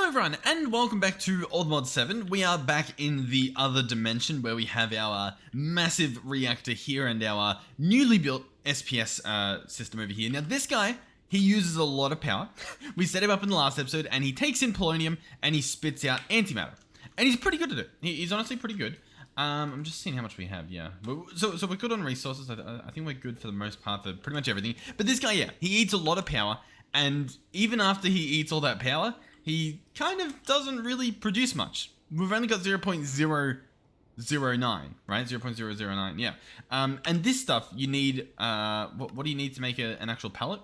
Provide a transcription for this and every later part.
Hello everyone, and welcome back to Allthemod 7. We are back in the other dimension where we have our massive reactor here and our newly built SPS system over here. Now this guy, he uses a lot of power. We set him up in the last episode and he takes in polonium and he spits out antimatter. And he's pretty good at it. He's honestly pretty good. I'm just seeing how much we have, yeah. So we're good on resources. I think we're good for the most part for pretty much everything. But this guy, yeah, he eats a lot of power. And even after he eats all that power, he kind of doesn't really produce much. We've only got 0.009, right? 0.009, yeah. And this stuff, you need, what do you need to make an actual pellet?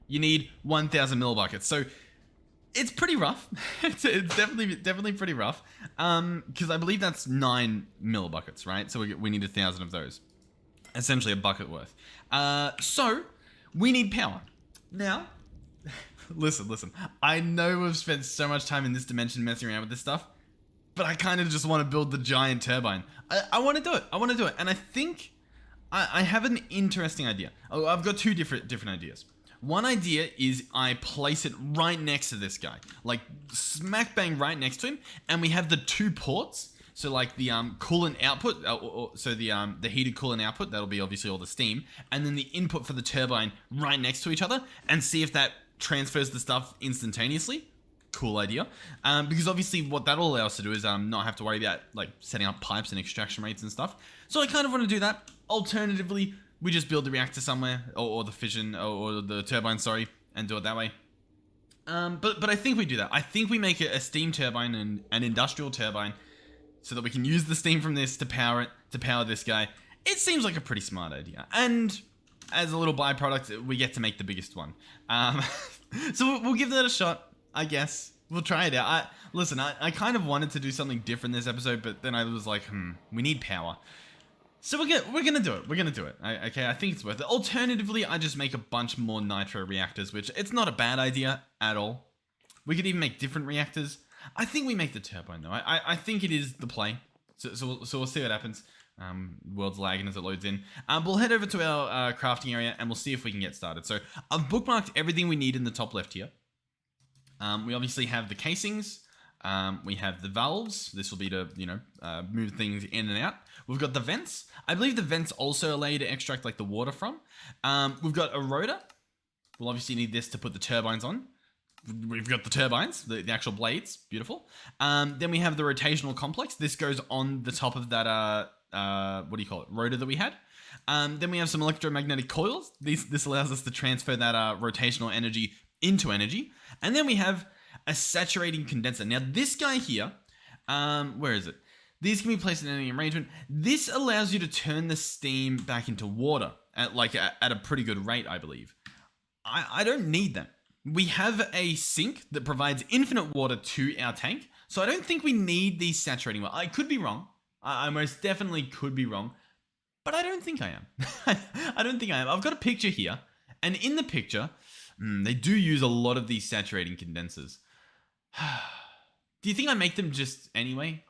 You need 1,000 millibuckets. So it's pretty rough. it's definitely pretty rough. Because I believe that's 9 millibuckets, right? So we need 1,000 of those. Essentially a bucket worth. So we need power. Now, listen. I know we've spent so much time in this dimension messing around with this stuff, but I kind of just want to build the giant turbine. I want to do it. And I think I have an interesting idea. Oh, I've got two different ideas. One idea is I place it right next to this guy, like smack bang right next to him, and we have the two ports. So like the coolant output, so the heated coolant output, that'll be obviously all the steam, and then the input for the turbine right next to each other, and see if that transfers the stuff instantaneously. Cool idea. Because obviously what that'll allow us to do is not have to worry about like setting up pipes and extraction rates and stuff. So I kind of want to do that. Alternatively, we just build the reactor somewhere, or the fission, or the turbine, sorry, and do it that way. But I think we do that. I think we make a steam turbine and an industrial turbine, so that we can use the steam from this to power this guy. It seems like a pretty smart idea. And as a little byproduct, we get to make the biggest one. So we'll give that a shot, I guess. We'll try it out. I kind of wanted to do something different this episode, but then I was like, we need power. So we're gonna do it. We're gonna do it. Okay, I think it's worth it. Alternatively, I just make a bunch more nitro reactors, which it's not a bad idea at all. We could even make different reactors. I think we make the turbine though. I think it is the play. So we'll see what happens. World's lagging as it loads in. We'll head over to our crafting area and we'll see if we can get started. So I've bookmarked everything we need in the top left here. We obviously have the casings. We have the valves. This will be to, move things in and out. We've got the vents. I believe the vents also allow you to extract like the water from. We've got a rotor. We'll obviously need this to put the turbines on. We've got the turbines, the actual blades. Beautiful. Then we have the rotational complex. This goes on the top of that, rotor that we had. Then we have some electromagnetic coils. This allows us to transfer that rotational energy into energy. And then we have a saturating condenser. Now this guy here, where is it? These can be placed in any arrangement. This allows you to turn the steam back into water at a pretty good rate, I believe. I don't need that. We have a sink that provides infinite water to our tank, so I don't think we need these saturating water. I could be wrong. I most definitely could be wrong, but I don't think I am. I don't think I am. I've got a picture here, and in the picture, they do use a lot of these saturating condensers. Do you think I make them just anyway?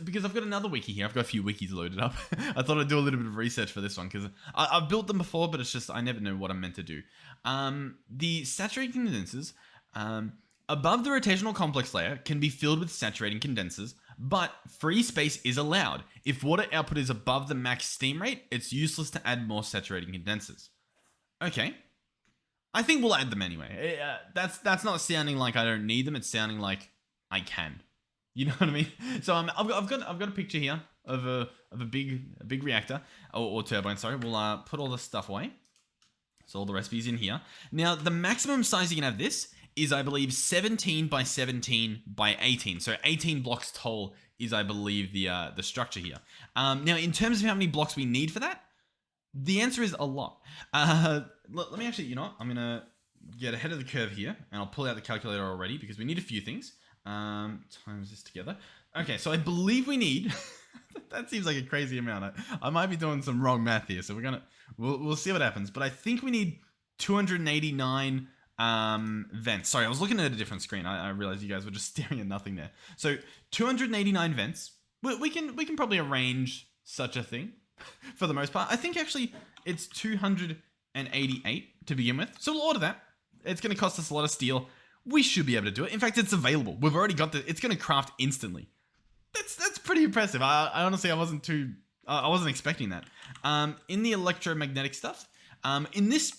Because I've got another wiki here. I've got a few wikis loaded up. I thought I'd do a little bit of research for this one because I've built them before, but it's just I never know what I'm meant to do. The saturating condensers above the rotational complex layer can be filled with saturating condensers, but free space is allowed. If water output is above the max steam rate, it's useless to add more saturating condensers. Okay. I think we'll add them anyway. That's not sounding like I don't need them. It's sounding like I can. You know what I mean? So I've got a picture here of a big reactor or turbine. Sorry. We'll put all this stuff away. So all the recipes in here. Now the maximum size you can have this is I believe 17 by 17 by 18. So 18 blocks tall is I believe the structure here. Now in terms of how many blocks we need for that, the answer is a lot. Let me actually, I'm gonna get ahead of the curve here and I'll pull out the calculator already because we need a few things. Times this together. Okay, so I believe we need. That seems like a crazy amount. I might be doing some wrong math here, so we'll see what happens. But I think we need 289 vents. Sorry, I was looking at a different screen. I realized you guys were just staring at nothing there. So 289 vents. We can probably arrange such a thing for the most part. I think actually it's 288 to begin with. So we'll order that. It's going to cost us a lot of steel. we should be able to do it. In fact, it's available. We've already got it's going to craft instantly. That's pretty impressive. I honestly, I wasn't expecting that. In the electromagnetic stuff, in this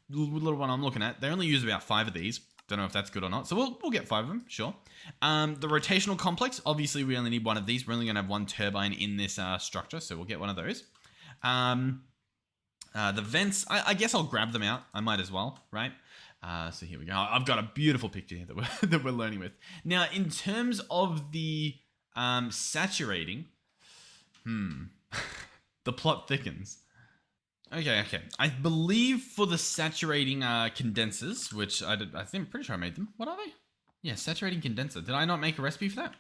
little one I'm looking at, they only use about 5 of these. Don't know if that's good or not. So we'll get 5 of them, sure. The rotational complex, obviously we only need 1 of these. We're only going to have 1 turbine in this structure, so we'll get 1 of those. The vents, I guess I'll grab them out. I might as well, right? So here we go. I've got a beautiful picture here that we're learning with. Now, in terms of the saturating, the plot thickens. Okay. I believe for the saturating condensers, which I think I'm pretty sure I made them. What are they? Yeah, saturating condenser. Did I not make a recipe for that?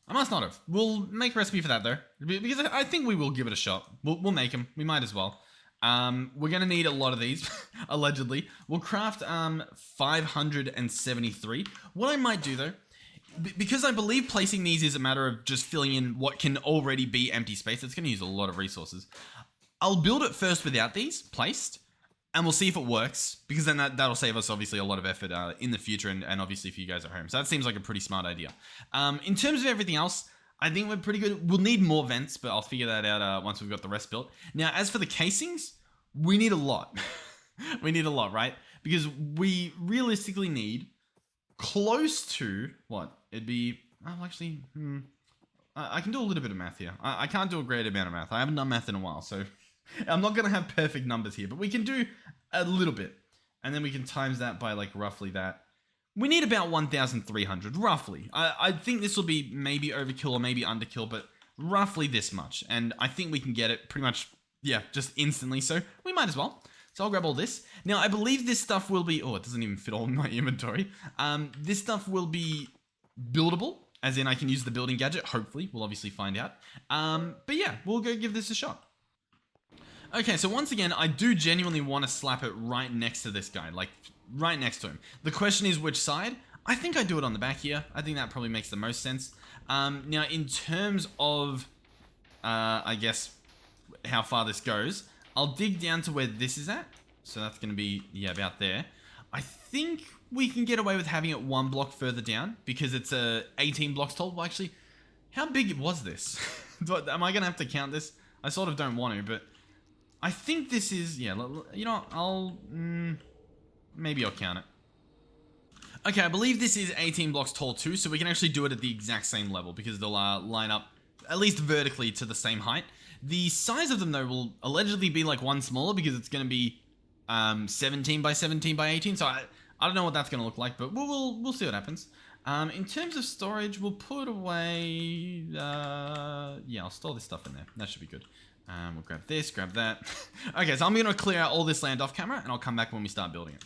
I must not have. We'll make a recipe for that though, because I think we will give it a shot. We'll make them. We might as well. We're gonna need a lot of these, allegedly. We'll craft 573. What I might do though, because I believe placing these is a matter of just filling in what can already be empty space. It's gonna use a lot of resources. I'll build it first without these placed, and we'll see if it works, because then that'll save us obviously a lot of effort in the future, and obviously for you guys at home. So that seems like a pretty smart idea. In terms of everything else, I think we're pretty good. We'll need more vents, but I'll figure that out once we've got the rest built. Now, as for the casings, we need a lot. We need a lot, right? Because we realistically need close to what? It'd be... Oh, actually... I can do a little bit of math here. I can't do a great amount of math. I haven't done math in a while, so... I'm not going to have perfect numbers here, but we can do a little bit. And then we can times that by, like, roughly that. We need about 1,300, roughly. I think this will be maybe overkill or maybe underkill, but roughly this much. And I think we can get it pretty much, yeah, just instantly. So we might as well. So I'll grab all this. Now, I believe this stuff will be... Oh, it doesn't even fit all in my inventory. This stuff will be buildable, as in I can use the building gadget. Hopefully, we'll obviously find out. But yeah, we'll go give this a shot. Okay, so once again, I do genuinely want to slap it right next to this guy, like right next to him. The question is which side? I think I do it on the back here. I think that probably makes the most sense. Now, in terms of, I guess, how far this goes, I'll dig down to where this is at. So that's going to be, yeah, about there. I think we can get away with having it 1 block further down because it's 18 blocks tall. Well, actually, how big was this? Am I going to have to count this? I sort of don't want to, but... I think this is, yeah, you know, maybe I'll count it. Okay, I believe this is 18 blocks tall too, so we can actually do it at the exact same level because they'll line up at least vertically to the same height. The size of them though will allegedly be like 1 smaller because it's going to be 17 by 17 by 18, so I don't know what that's going to look like, but we'll see what happens. In terms of storage, we'll put away, yeah, I'll store this stuff in there. That should be good. We'll grab this, grab that. Okay, so I'm going to clear out all this land off camera, and I'll come back when we start building it.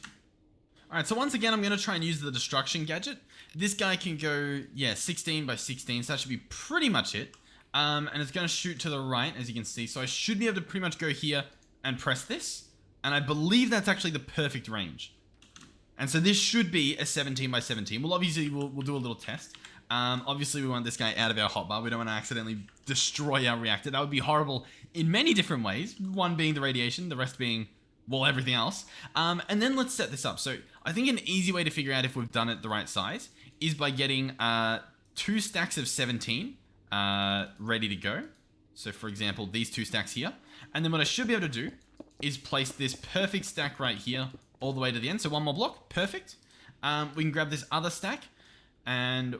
Alright, so once again, I'm going to try and use the destruction gadget. This guy can go, yeah, 16 by 16, so that should be pretty much it. And it's going to shoot to the right, as you can see. So I should be able to pretty much go here and press this. And I believe that's actually the perfect range. And so this should be a 17 by 17. Well, obviously, we'll do a little test. Obviously, we want this guy out of our hotbar. We don't want to accidentally destroy our reactor. That would be horrible in many different ways. One being the radiation, the rest being, well, everything else. And then let's set this up. So I think an easy way to figure out if we've done it the right size is by getting 2 stacks of 17 ready to go. So for example, these 2 stacks here. And then what I should be able to do is place this perfect stack right here all the way to the end. So 1 more block. Perfect. We can grab this other stack. And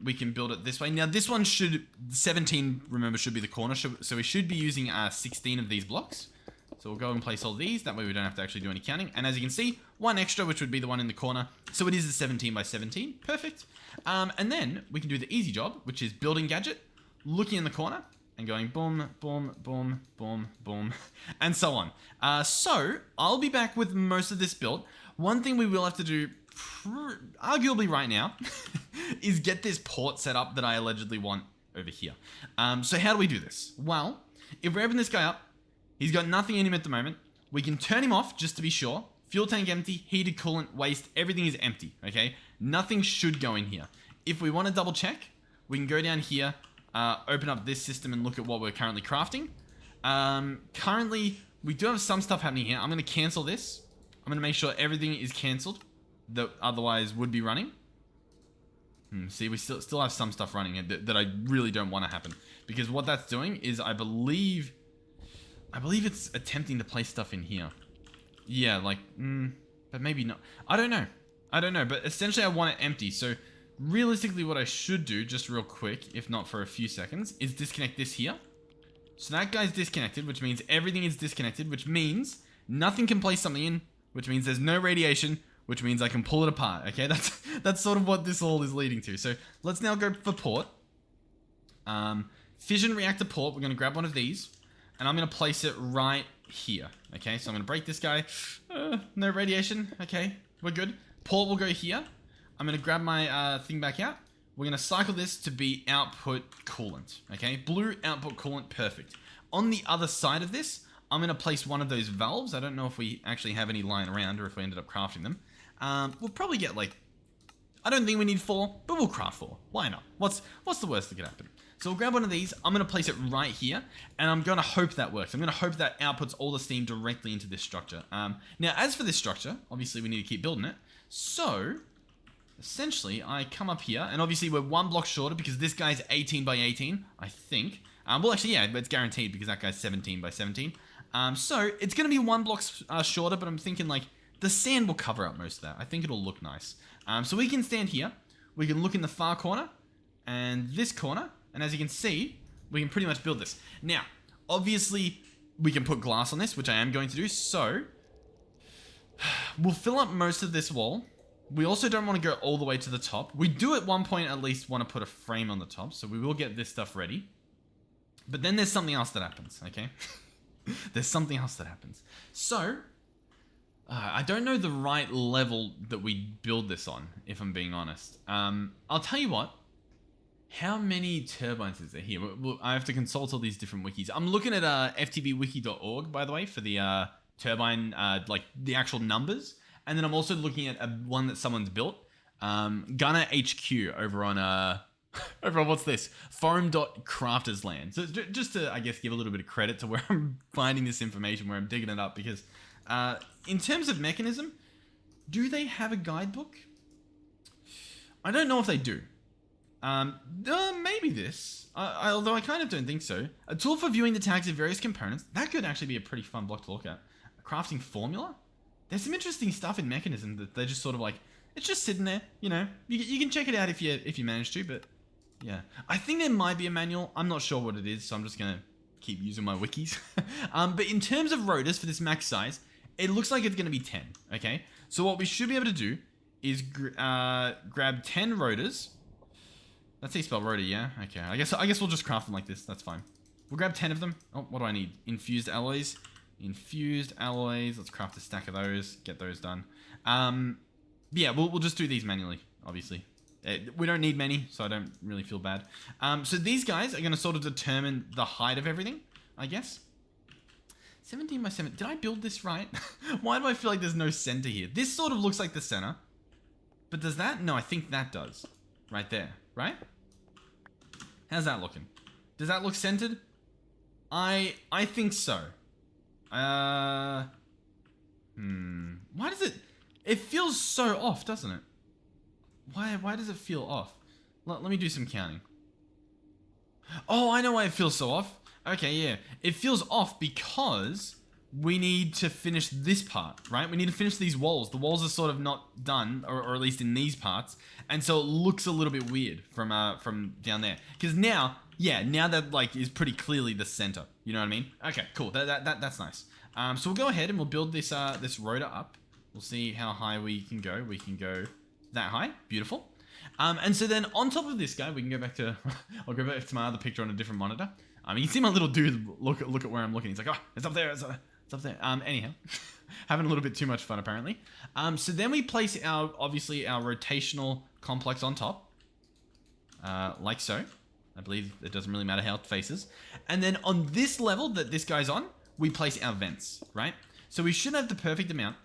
we can build it this way. Now this one should, 17, remember, should be the corner. So we should be using 16 of these blocks. So we'll go and place all these. That way we don't have to actually do any counting. And as you can see, 1 extra, which would be the one in the corner. So it is a 17 by 17. Perfect. And then we can do the easy job, which is building gadget, looking in the corner and going boom, boom, boom, boom, boom, and so on. So I'll be back with most of this built. One thing we will have to do arguably right now is get this port set up that I allegedly want over here. So how do we do this? Well, if we're revving this guy up, he's got nothing in him at the moment. We can turn him off just to be sure. Fuel tank empty, heated coolant, waste, everything is empty, okay? Nothing should go in here. If we want to double check, we can go down here, open up this system and look at what we're currently crafting. Currently, we do have some stuff happening here. I'm going to cancel this. I'm going to make sure everything is cancelled. that otherwise would be running. See, we still have some stuff running that I really don't want to happen, because what that's doing is I believe it's attempting to place stuff in here. Yeah, like, but maybe not. I don't know, but essentially I want it empty. So realistically what I should do, just real quick, if not for a few seconds, is disconnect this here. So that guy's disconnected, which means everything is disconnected, which means nothing can place something in, which means there's no radiation, which means I can pull it apart, okay? That's sort of what this all is leading to. So let's now go for port. Fission reactor port, we're gonna grab one of these, and I'm gonna place it right here, okay? So I'm gonna break this guy. No radiation, okay, we're good. Port will go here. I'm gonna grab my thing back out. We're gonna cycle this to be output coolant, okay? Blue output coolant, perfect. On the other side of this, I'm gonna place one of those valves. I don't know if we actually have any lying around or if we ended up crafting them. We'll probably get like, I don't think we need 4, but we'll craft 4. Why not? What's the worst that could happen? So we'll grab one of these. I'm gonna place it right here, and I'm gonna hope that works. I'm gonna hope that outputs all the steam directly into this structure. Now, as for this structure, obviously we need to keep building it. So, essentially, I come up here, and obviously we're 1 block shorter because this guy's 18 by 18, I think. Well, actually, yeah, but it's guaranteed because that guy's 17 by 17. So it's gonna be 1 block shorter, but I'm thinking like the sand will cover up most of that. I think it'll look nice. So we can stand here. We can look in the far corner and this corner, and as you can see, we can pretty much build this. Now, obviously, we can put glass on this, which I am going to do. So we'll fill up most of this wall. We also don't want to go all the way to the top. We do at one point at least want to put a frame on the top, so we will get this stuff ready. But then there's something else that happens, okay? There's something else that happens. So, I don't know the right level that we build this on, if I'm being honest. I'll tell you what. How many turbines is there here? I have to consult all these different wikis. I'm looking at ftbwiki.org, by the way, for the turbine, like the actual numbers. And then I'm also looking at one that someone's built. Gunner HQ over on what's this? Forum.craftersland. So just to, I guess, give a little bit of credit to where I'm finding this information, where I'm digging it up, because in terms of mechanism, do they have a guidebook? I don't know if they do. Maybe this. Although I kind of don't think so. A tool for viewing the tags of various components. That could actually be a pretty fun block to look at. A crafting formula? There's some interesting stuff in mechanism that they're just sort of like, it's just sitting there, you know. You can check it out if you manage to, but yeah. I think there might be a manual. I'm not sure what it is, so I'm just gonna keep using my wikis. But in terms of rotors for this max size, it looks like it's gonna be 10, okay? So what we should be able to do is grab 10 rotors. That's how you spell rotor, yeah? Okay, I guess we'll just craft them like this. That's fine. We'll grab 10 of them. Oh, what do I need? Infused alloys. Infused alloys. Let's craft a stack of those. Get those done. Yeah, we'll just do these manually, obviously. We don't need many, so I don't really feel bad. So these guys are going to sort of determine the height of everything, I guess. 17 by 7. Did I build this right? Why do I feel like there's no center here? This sort of looks like the center. But does that? No, I think that does. Right there, right? How's that looking? Does that look centered? I think so. Why does it... It feels so off, doesn't it? Why does it feel off? Let me do some counting. Oh, I know why it feels so off. Okay, yeah. It feels off because we need to finish this part, right? We need to finish these walls. The walls are sort of not done, or at least in these parts. And so it looks a little bit weird from down there. Because now, yeah, now that like is pretty clearly the center. You know what I mean? Okay, cool. That's nice. So we'll go ahead and we'll build this this rotor up. We'll see how high we can go. We can go that high. Beautiful. And so then on top of this guy, we can go back to... I'll go back to my other picture on a different monitor. You can see my little dude look at where I'm looking. He's like, oh, it's up there. It's up there. Anyhow, having a little bit too much fun apparently. So then we place obviously our rotational complex on top. Like so. I believe it doesn't really matter how it faces. And then on this level that this guy's on, we place our vents, right? So we should have the perfect amount.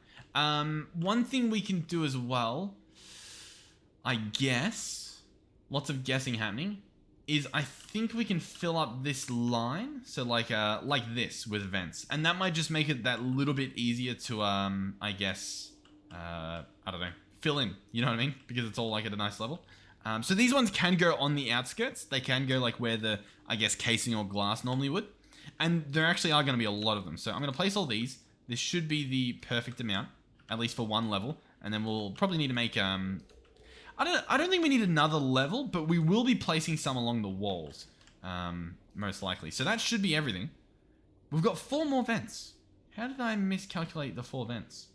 One thing we can do as well, I guess, lots of guessing happening, is I think we can fill up this line, so like this with vents, and that might just make it that little bit easier to I guess I don't know, fill in, you know what I mean? Because it's all like at a nice level. So these ones can go on the outskirts. They can go like where the, I guess, casing or glass normally would. And there actually are going to be a lot of them. So I'm going to place all these. This should be the perfect amount, at least for one level. And then we'll probably need to make, I don't think we need another level, but we will be placing some along the walls, most likely. So that should be everything. We've got 4 more vents. How did I miscalculate the 4 vents?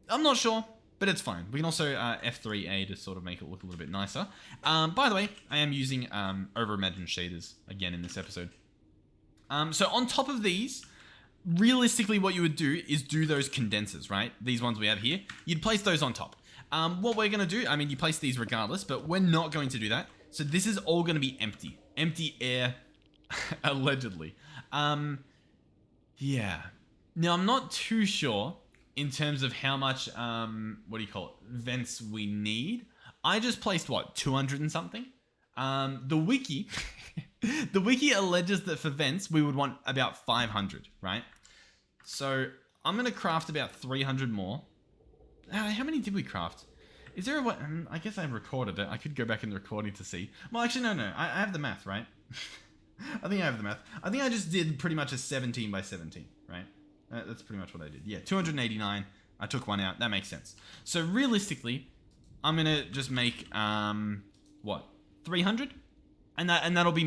I'm not sure, but it's fine. We can also F3A to sort of make it look a little bit nicer. By the way, I am using over-imagined shaders again in this episode. So on top of these, realistically what you would do is do those condensers, right? These ones we have here. You'd place those on top. What we're going to do, I mean, you place these regardless, but we're not going to do that. So this is all going to be empty. Empty air, allegedly. Yeah. Now, I'm not too sure in terms of how much, vents we need. I just placed, 200 and something? The wiki, the wiki alleges that for vents, we would want about 500, right? So I'm going to craft about 300 more. How many did we craft? Is there a way? I guess I recorded it. I could go back in the recording to see. Well, actually, no. I have the math, right? I think I have the math. I think I just did pretty much a 17 by 17, right? That's pretty much what I did. Yeah, 289. I took one out. That makes sense. So realistically, I'm going to just make, 300? And that'll be,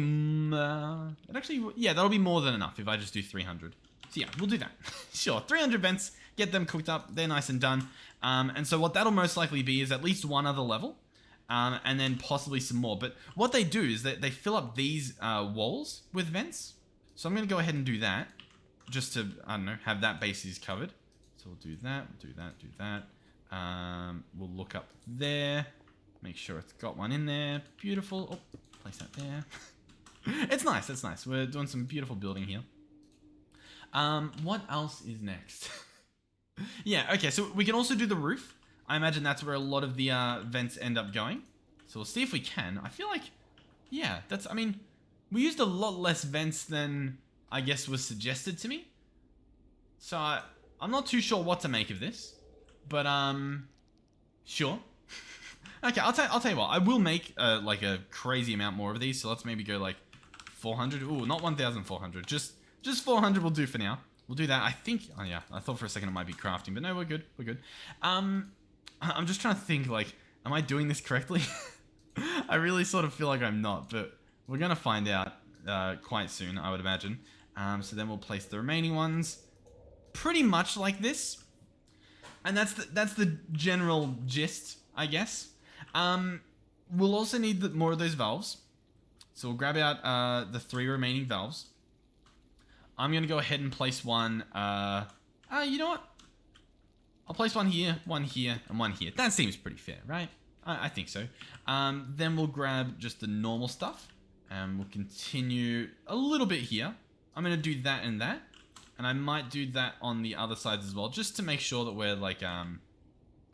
that'll be more than enough if I just do 300. So yeah, we'll do that. Sure, 300 vents, get them cooked up, they're nice and done. And so what that'll most likely be is at least one other level, and then possibly some more. But what they do is that they fill up these walls with vents. So I'm going to go ahead and do that, just to, I don't know, have that bases covered. So we'll do that, do that. We'll look up there, make sure it's got one in there. Beautiful. Oh, place that there. It's nice, it's nice. We're doing some beautiful building here. What else is next? Yeah, okay, so we can also do the roof. I imagine that's where a lot of the vents end up going. So we'll see if we can. I feel like, yeah, we used a lot less vents than I guess was suggested to me. So I'm not too sure what to make of this, but sure. Okay, I'll tell you what. I will make like a crazy amount more of these. So let's maybe go like 400. Ooh, not 1,400. Just 400 will do for now. We'll do that. I think. Oh yeah, I thought for a second it might be crafting, but no, we're good. We're good. I'm just trying to think. Like, am I doing this correctly? I really sort of feel like I'm not, but we're gonna find out quite soon, I would imagine. So then we'll place the remaining ones pretty much like this, and that's the general gist, I guess. We'll also need more of those valves, so we'll grab out the 3 remaining valves. I'm gonna go ahead and place one. You know what? I'll place one here, and one here. That seems pretty fair, right? I think so. Then we'll grab just the normal stuff, and we'll continue a little bit here. I'm gonna do that and that, and I might do that on the other sides as well, just to make sure that we're like, I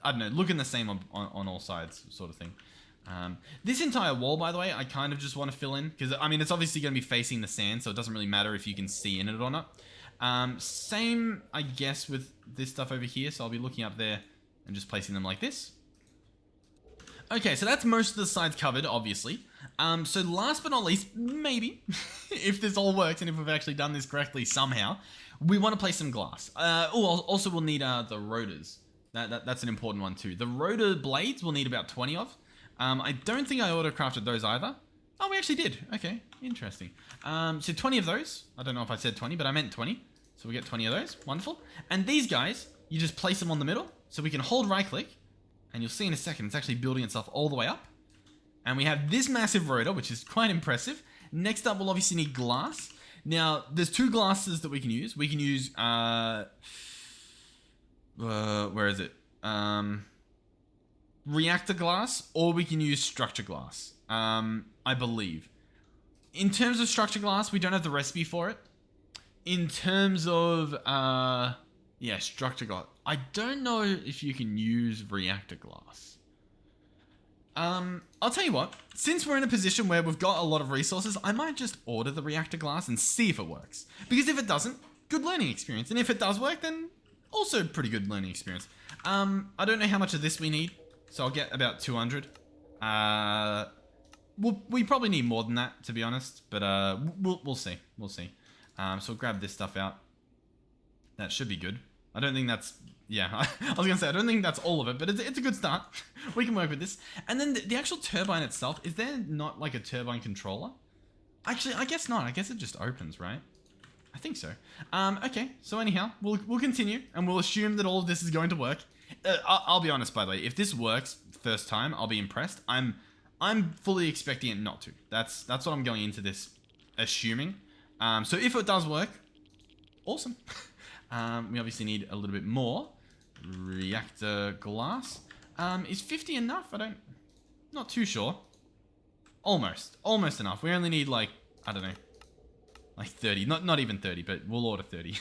don't know, looking the same on all sides, sort of thing. This entire wall, by the way, I kind of just want to fill in, because, I mean, it's obviously going to be facing the sand, so it doesn't really matter if you can see in it or not. Same, I guess, with this stuff over here, so I'll be looking up there and just placing them like this. Okay, so that's most of the sides covered, obviously. So last but not least, maybe, if this all works and if we've actually done this correctly somehow, we want to place some glass. Also we'll need the rotors. That's an important one too. The rotor blades we'll need about 20 of. I don't think I auto-crafted those either. Oh, we actually did. Okay, interesting. So 20 of those. I don't know if I said 20, but I meant 20. So we get 20 of those. Wonderful. And these guys, you just place them on the middle. So we can hold right-click. And you'll see in a second, it's actually building itself all the way up. And we have this massive rotor, which is quite impressive. Next up, we'll obviously need glass. Now, there's 2 glasses that we can use. We can use, where is it? Reactor glass, or we can use structure glass, I believe. In terms of structure glass, we don't have the recipe for it. In terms of, structure glass, I don't know if you can use reactor glass. I'll tell you what, since we're in a position where we've got a lot of resources, I might just order the reactor glass and see if it works. Because if it doesn't, good learning experience. And if it does work, then also pretty good learning experience. I don't know how much of this we need. So I'll get about 200. We probably need more than that, to be honest. But we'll see. We'll see. So we'll grab this stuff out. That should be good. I don't think that's... Yeah, I was going to say, I don't think that's all of it, but it's a good start. We can work with this. And then the actual turbine itself, is there not like a turbine controller? Actually, I guess not. I guess it just opens, right? I think so. Okay, so anyhow, we'll continue, and we'll assume that all of this is going to work. I'll be honest, by the way, if this works first time, I'll be impressed. I'm fully expecting it not to. That's what I'm going into this assuming. So if it does work, awesome. We obviously need a little bit more reactor glass. Is 50 enough? Not too sure. Almost enough. We only need like, I don't know, like 30. Not even 30, but we'll order 30.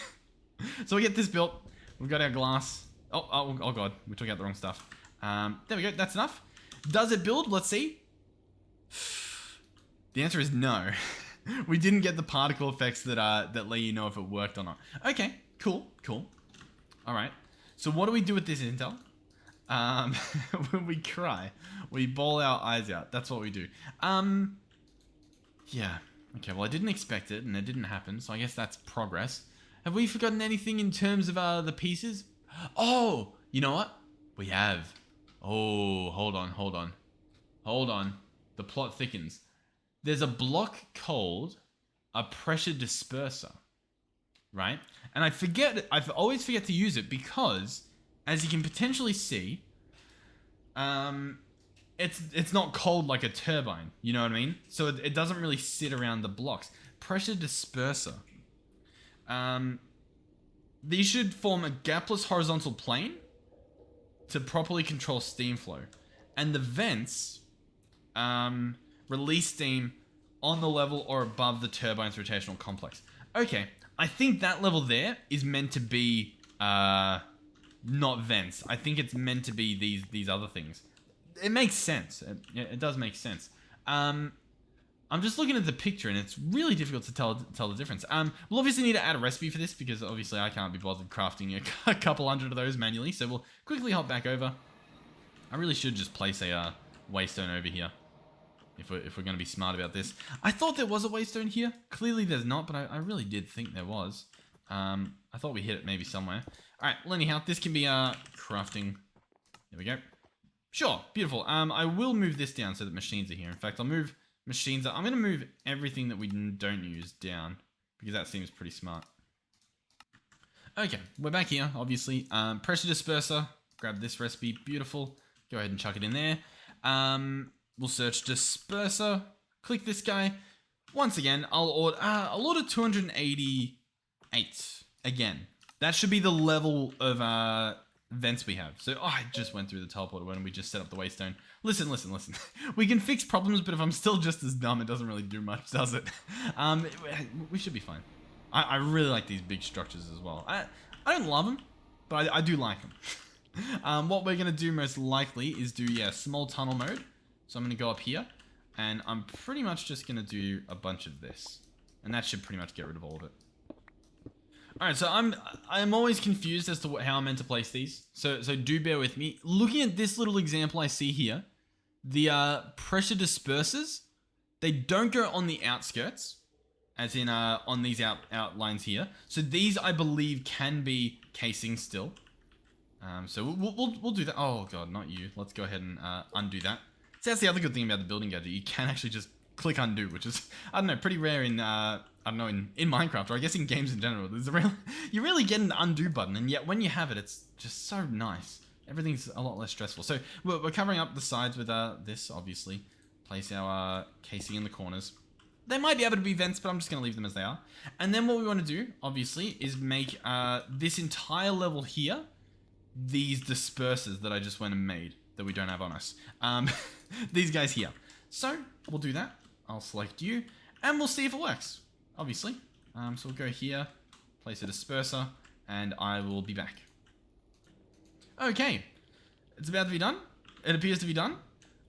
So we get this built. We've got our glass. Oh god, we took out the wrong stuff. There we go. That's enough. Does it build? Let's see. The answer is no. We didn't get the particle effects that let you know if it worked or not. Okay, cool. All right. So what do we do with this intel? We cry. We bawl our eyes out. That's what we do. Yeah. Okay, well, I didn't expect it, and it didn't happen, so I guess that's progress. Have we forgotten anything in terms of the pieces? Oh, you know what? We have. Oh, hold on. The plot thickens. There's a block called a pressure disperser, right? And I always forget to use it because, as you can potentially see, it's not cold like a turbine, you know what I mean? So it doesn't really sit around the blocks. Pressure disperser. These should form a gapless horizontal plane to properly control steam flow. And the vents release steam on the level or above the turbine's rotational complex. Okay, I think that level there is meant to be not vents. I think it's meant to be these other things. It makes sense. It does make sense. I'm just looking at the picture and it's really difficult to tell the difference. We'll obviously need to add a recipe for this because obviously I can't be bothered crafting a couple hundred of those manually. So we'll quickly hop back over. I really should just place a waystone over here if we're going to be smart about this. I thought there was a waystone here. Clearly there's not, but I really did think there was. I thought we hit it maybe somewhere. All right, well, anyhow, this can be crafting. There we go. Sure, beautiful. I will move this down so that machines are here. In fact, I'll move machines. I'm going to move everything that we don't use down because that seems pretty smart. Okay, we're back here, obviously. Pressure disperser. Grab this recipe. Beautiful. Go ahead and chuck it in there. We'll search disperser. Click this guy. Once again, I'll order 288 again. That should be the level of vents we have. So, I just went through the teleporter when we just set up the waystone. Listen. We can fix problems, but if I'm still just as dumb, it doesn't really do much, does it? We should be fine. I really like these big structures as well. I don't love them, but I do like them. What we're going to do most likely is do, small tunnel mode. So I'm going to go up here, and I'm pretty much just going to do a bunch of this. And that should pretty much get rid of all of it. Alright, so I'm always confused as to how I'm meant to place these. So do bear with me. Looking at this little example I see here, the pressure dispersers, they don't go on the outskirts, as in on these outlines here. So these, I believe, can be casing still. So we'll do that. Oh god, not you. Let's go ahead and undo that. So that's the other good thing about the building gadget. You can actually just click undo, which is, I don't know, pretty rare in in Minecraft, or I guess in games in general. You really get an undo button, and yet when you have it, it's just so nice. Everything's a lot less stressful. So we're covering up the sides with this, obviously. Place our casing in the corners. They might be able to be vents, but I'm just going to leave them as they are. And then what we want to do, obviously, is make this entire level here these dispersers that I just went and made that we don't have on us. These guys here. So we'll do that. I'll select you, and we'll see if it works, obviously. So we'll go here, place a disperser, and I will be back. Okay, it's about to be done. It appears to be done.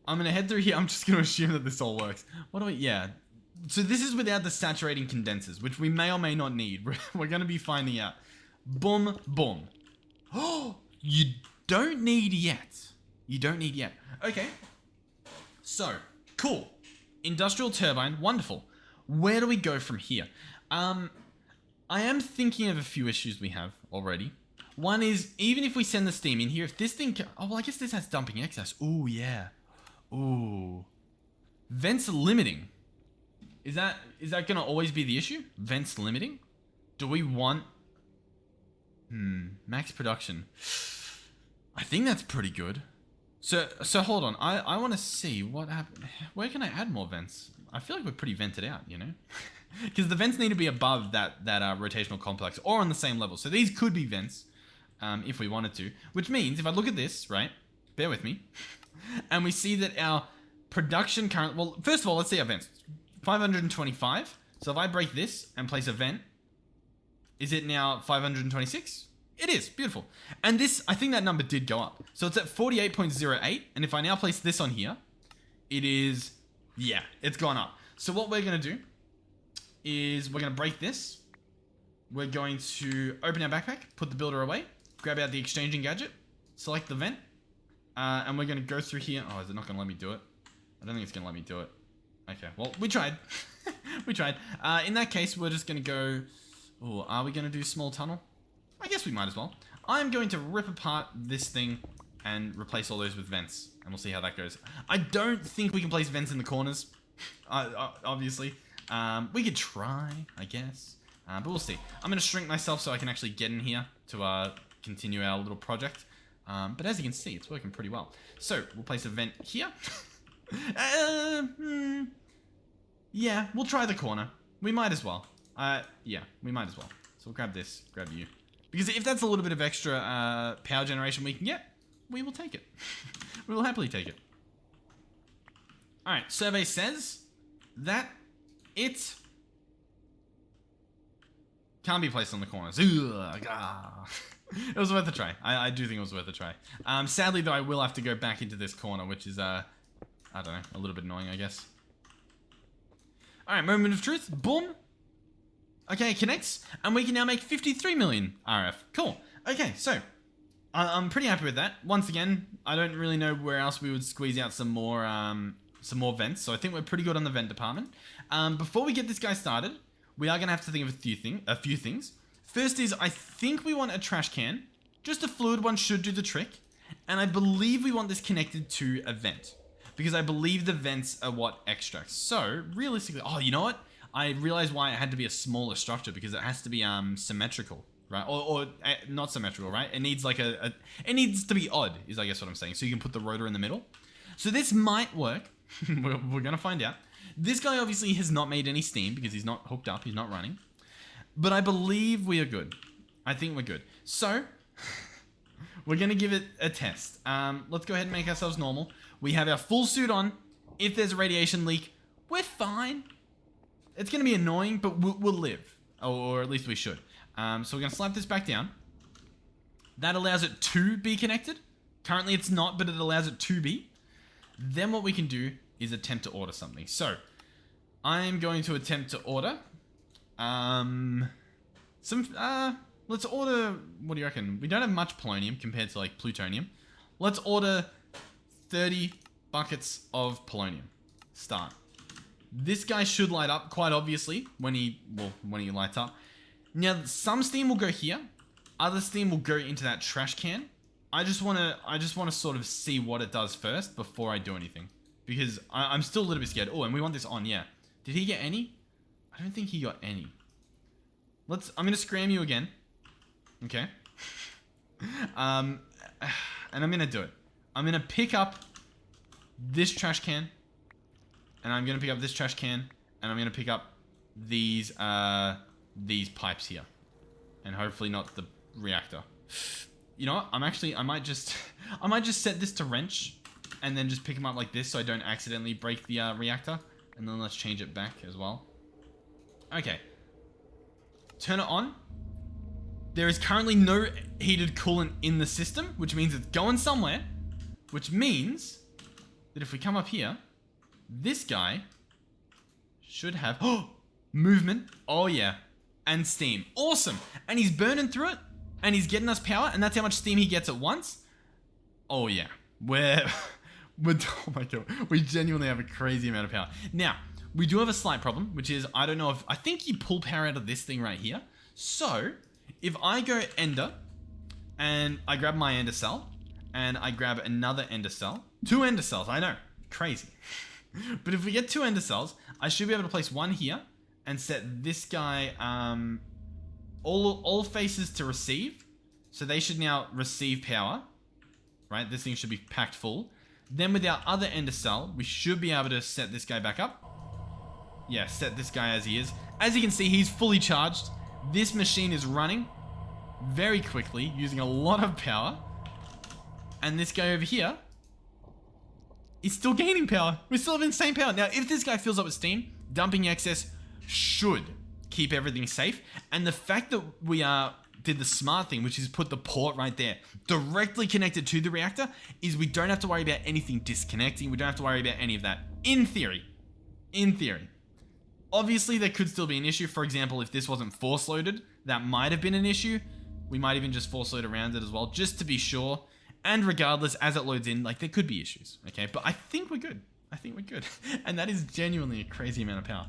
I'm gonna head through here. I'm just gonna assume that this all works. What do we, yeah. So this is without the saturating condensers, which we may or may not need. We're gonna be finding out. Boom, boom. Oh, you don't need yet. You don't need yet. Okay. So, cool. Industrial turbine, wonderful. Where do we go from here? I am thinking of a few issues we have already. One is, even if we send the steam in here, if this thing... Oh, well, I guess this has dumping excess. Ooh, yeah. Ooh. Vents limiting. Is that going to always be the issue? Vents limiting? Do we want... max production. I think that's pretty good. So hold on. I want to see what happened. Where can I add more vents? I feel like we're pretty vented out, you know? Because the vents need to be above that rotational complex or on the same level. So these could be vents if we wanted to. Which means if I look at this, right? Bear with me. And we see that our production current... Well, first of all, let's see our vents. 525. So if I break this and place a vent, is it now 526? It is. Beautiful. And this, I think that number did go up. So it's at 48.08. And if I now place this on here, it is... Yeah, it's gone up. So what we're going to do is we're going to break this. We're going to open our backpack, put the builder away, grab out the exchanging gadget, select the vent, and we're going to go through here. Oh, is it not going to let me do it? I don't think it's going to let me do it. Okay, well, we tried. We tried. In that case, we're just going to go... Oh, are we going to do small tunnel? I guess we might as well. I'm going to rip apart this thing and replace all those with vents. And we'll see how that goes. I don't think we can place vents in the corners. Obviously. We could try, I guess. But we'll see. I'm going to shrink myself so I can actually get in here to continue our little project. But as you can see, it's working pretty well. So, we'll place a vent here. Yeah, we'll try the corner. We might as well. Yeah, we might as well. So we'll grab this, grab you. Because if that's a little bit of extra power generation we can get, we will take it. We will happily take it. Alright, survey says that it can't be placed on the corners. Ugh, ah. It was worth a try. I do think it was worth a try. Sadly, though, I will have to go back into this corner, which is, I don't know, a little bit annoying, I guess. Alright, moment of truth. Boom. Okay, it connects, and we can now make 53 million RF. Cool. Okay, so I'm pretty happy with that. Once again, I don't really know where else we would squeeze out some more vents, so I think we're pretty good on the vent department. Before we get this guy started, we are going to have to think of a few things. First is, I think we want a trash can. Just a fluid one should do the trick. And I believe we want this connected to a vent. Because I believe the vents are what extracts. So, realistically... Oh, you know what? I realized why it had to be a smaller structure. Because it has to be symmetrical, right? Or not symmetrical, right? It needs like it needs to be odd, is I guess what I'm saying. So you can put the rotor in the middle. So this might work. We're going to find out. This guy obviously has not made any steam because he's not hooked up. He's not running. But I believe we are good. I think we're good. So, we're going to give it a test. Let's go ahead and make ourselves normal. We have our full suit on. If there's a radiation leak, we're fine. It's going to be annoying, but we'll live. Or at least we should. So we're going to slap this back down. That allows it to be connected. Currently it's not, but it allows it to be. Then what we can do is attempt to order something. So, I'm going to attempt to order... let's order, what do you reckon? We don't have much polonium compared to like plutonium. Let's order 30 buckets of polonium. Start. This guy should light up quite obviously when he lights up. Now some steam will go here. Other steam will go into that trash can. I just want to sort of see what it does first before I do anything. Because I'm still a little bit scared. Oh, and we want this on, yeah. Did he get any? I don't think he got any. I'm going to scram you again. Okay. And I'm going to do it. I'm going to pick up this trash can. And I'm going to pick up this trash can. And I'm going to pick up these pipes here. And hopefully not the reactor. You know what? I might just set this to wrench. And then just pick them up like this so I don't accidentally break the reactor. And then let's change it back as well. Okay. Turn it on. There is currently no heated coolant in the system, which means it's going somewhere. Which means that if we come up here, this guy should have movement. Oh yeah. And steam. Awesome. And he's burning through it. And he's getting us power. And that's how much steam he gets at once. Oh yeah. we're, oh my god, we genuinely have a crazy amount of power. Now, we do have a slight problem, which is, I don't know if, I think you pull power out of this thing right here. So, if I go ender, and I grab my ender cell, and I grab another ender cell, 2 ender cells, I know, crazy. But if we get 2 ender cells, I should be able to place one here, and set this guy, all faces to receive. So they should now receive power, right? This thing should be packed full. Then with our other ender cell, we should be able to set this guy back up. Yeah, set this guy as he is. As you can see, he's fully charged. This machine is running very quickly, using a lot of power. And this guy over here is still gaining power. We still have insane power. Now, if this guy fills up with steam, dumping excess should keep everything safe. And the fact that we did the smart thing, which is put the port right there, directly connected to the reactor, is we don't have to worry about anything disconnecting. We don't have to worry about any of that. In theory. In theory. Obviously, there could still be an issue. For example, if this wasn't force loaded, that might have been an issue. We might even just force load around it as well, just to be sure. And regardless, as it loads in, like, there could be issues, okay? But I think we're good. I think we're good. And that is genuinely a crazy amount of power.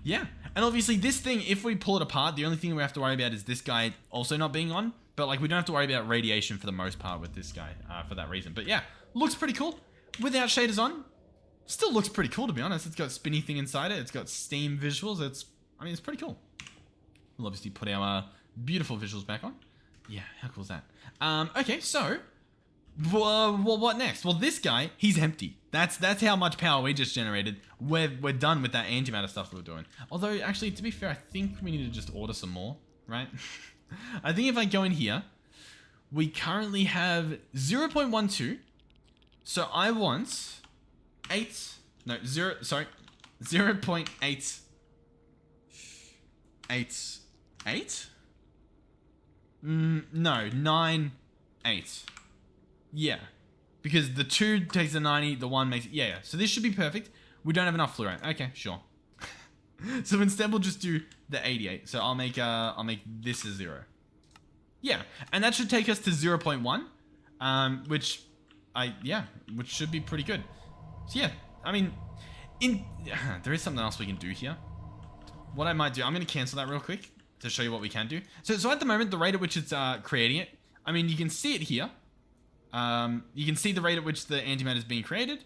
Yeah. And obviously, this thing, if we pull it apart, the only thing we have to worry about is this guy also not being on. But, like, we don't have to worry about radiation for the most part with this guy for that reason. But, yeah, looks pretty cool. Without shaders on, still looks pretty cool, to be honest. It's got a spinny thing inside it. It's got steam visuals. I mean, it's pretty cool. We'll obviously put our beautiful visuals back on. Yeah, how cool is that? Okay, so, well, what next? Well, this guy, he's empty. That's how much power we just generated. We're done with that antimatter stuff that we're doing. Although, actually, to be fair, I think we need to just order some more, right? I think if I go in here, we currently have 0.12. So I want 0.888. No, 9.8. Yeah. Because the 2 takes the 90, the 1 makes it... Yeah. So this should be perfect. We don't have enough fluorite. Okay, sure. So instead we'll just do the 88. So I'll make this a 0. Yeah. And that should take us to 0.1. Which should be pretty good. So yeah, I mean, there is something else we can do here. What I might do, I'm going to cancel that real quick to show you what we can do. So at the moment, the rate at which it's creating it, I mean, you can see it here. You can see the rate at which the antimatter is being created.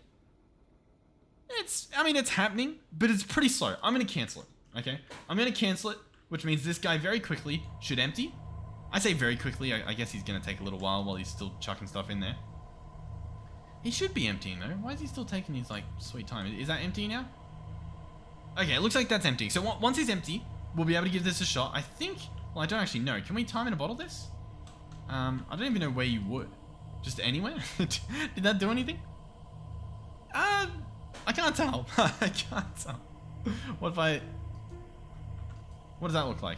It's happening, but it's pretty slow. I'm going to cancel it, okay? I'm going to cancel it, which means this guy very quickly should empty. I say very quickly. I guess he's going to take a little while he's still chucking stuff in there. He should be emptying, though. Why is he still taking his, like, sweet time? Is that empty now? Okay, it looks like that's empty. So once he's empty, we'll be able to give this a shot. I think... Well, I don't actually know. Can we time in a bottle this? I don't even know where you would. Just anywhere? Did that do anything? I can't tell. I can't tell. What does that look like?